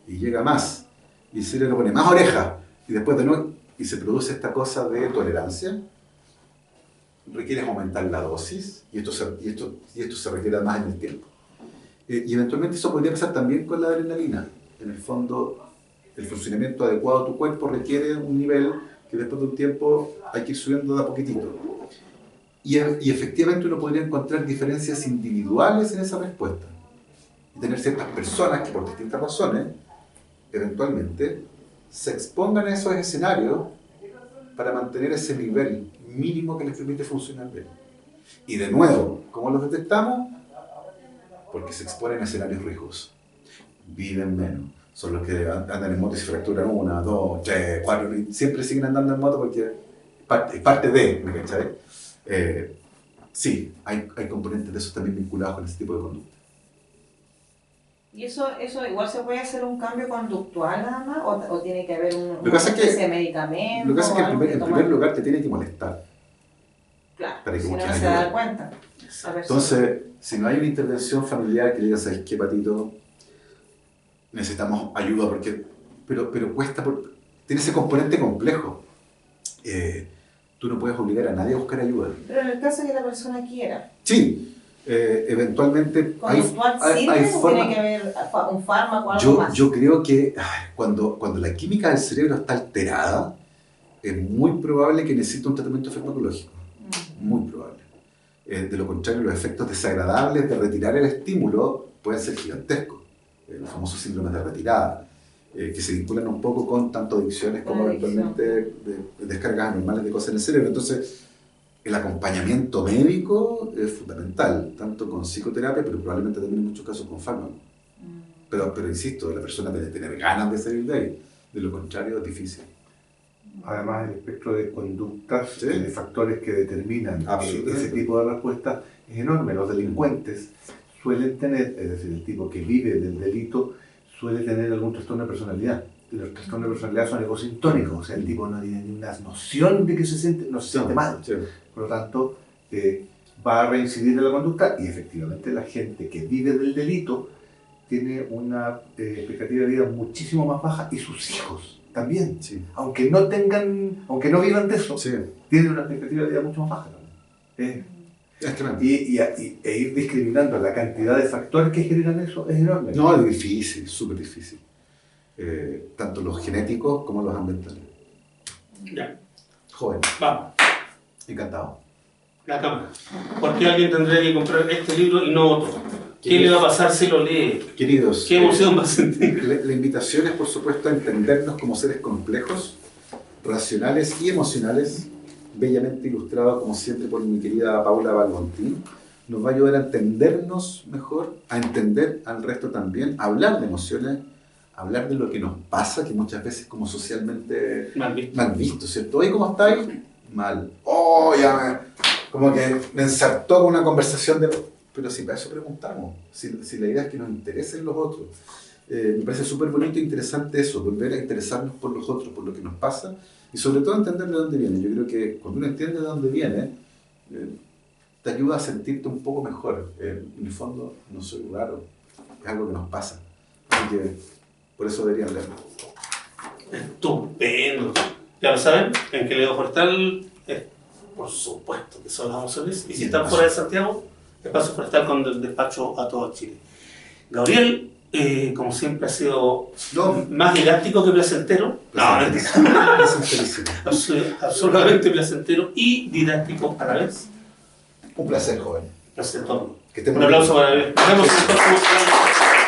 Y llega más. Y el cerebro pone más orejas. Y después de nuevo, y se produce esta cosa de tolerancia. Requieres aumentar la dosis y esto se requiere más en el tiempo. Y eventualmente eso podría pasar también con la adrenalina. En el fondo, el funcionamiento adecuado de tu cuerpo requiere un nivel que después de un tiempo hay que ir subiendo de a poquitito. Y efectivamente uno podría encontrar diferencias individuales en esa respuesta. Y tener ciertas personas que por distintas razones, eventualmente, se expongan a esos escenarios para mantener ese nivel mínimo que les permite funcionar bien. Y de nuevo, ¿cómo los detectamos? Porque se exponen a escenarios riesgosos. Viven menos. Son los que andan en moto y se fracturan 1, 2, 3, 4, y siempre siguen andando en moto porque es parte de, ¿me cachai? Sí, hay componentes de eso también vinculados con ese tipo de conducta. ¿Y eso igual se puede hacer un cambio conductual nada más? ¿O tiene que haber Lo que pasa es que medicamento? Lo que pasa es que en primer lugar te tiene que molestar. Claro, para que si no busques se ayuda. da cuenta. Entonces, si no hay una intervención familiar que le diga, ¿sabes qué, Patito? Necesitamos ayuda pero cuesta, tiene ese componente complejo. Tú no puedes obligar a nadie a buscar ayuda. Pero en el caso de que la persona quiera. Sí, eventualmente hay formas. ¿Tiene que haber un fármaco o algo más? Yo creo que cuando la química del cerebro está alterada, es muy probable que necesite un tratamiento farmacológico. Muy probable. De lo contrario, los efectos desagradables de retirar el estímulo pueden ser gigantescos. Los famosos síndromes de retirada, que se vinculan un poco con tanto adicciones como eventualmente descargas anormales de cosas en el cerebro. Entonces, el acompañamiento médico es fundamental, tanto con psicoterapia, pero probablemente también en muchos casos con fármacos. Pero insisto, la persona debe tener ganas de salir de ahí. De lo contrario, es difícil. Además, el espectro de conductas, ¿Sí? de factores que determinan Absolutamente. ese tipo de respuesta es enorme. Los delincuentes suelen tener, es decir, el tipo que vive del delito suele tener algún trastorno de personalidad. Y los trastornos de personalidad son egosintónicos, o sea, el tipo no tiene ni una noción de que no se siente mal. Sí. Por lo tanto, va a reincidir en la conducta y efectivamente la gente que vive del delito tiene una expectativa de vida muchísimo más baja y sus hijos también. Sí. Aunque no vivan de eso, Sí. tienen una expectativa de vida mucho más baja también. Es tremendo. E ir discriminando la cantidad de factores que generan eso es enorme. No, es difícil, súper difícil. Tanto los genéticos como los ambientales. Ya, Joven, vamos, encantado. la cámara. ¿Por qué alguien tendría que comprar este libro y no otro? ¿Qué le va a pasar si lo lee? Queridos, ¿Qué emoción va a sentir? la invitación es, por supuesto, a entendernos como seres complejos, racionales y emocionales, bellamente ilustrado, como siempre, por mi querida Paula Balbontín. Nos va a ayudar a entendernos mejor, a entender al resto también, a hablar de emociones, a hablar de lo que nos pasa, que muchas veces como socialmente mal visto, ¿cierto? Oye, ¿cómo estáis? Mal. Oh, como que me ensartó con una conversación de... Pero si para eso preguntamos, si la idea es que nos interesen los otros. Me parece súper bonito e interesante eso, volver a interesarnos por los otros, por lo que nos pasa y sobre todo entender de dónde viene. Yo creo que cuando uno entiende de dónde viene, te ayuda a sentirte un poco mejor. En el fondo, no soy raro, es algo que nos pasa. Así que por eso deberían leerlo. Estupendo. Ya lo saben, en Quevedo Forestal, por supuesto que son las emociones. Y si están fuera de Santiago, Espacio Forestal con el despacho a todo Chile. Gabriel, como siempre, ha sido más didáctico que placentero. No, mentira. Placenterísimo. Absolutamente placentero y didáctico a la vez. Un placer, joven. Placentero. Que estén Un muy bien. aplauso para él. Nos vemos en el próximo programa.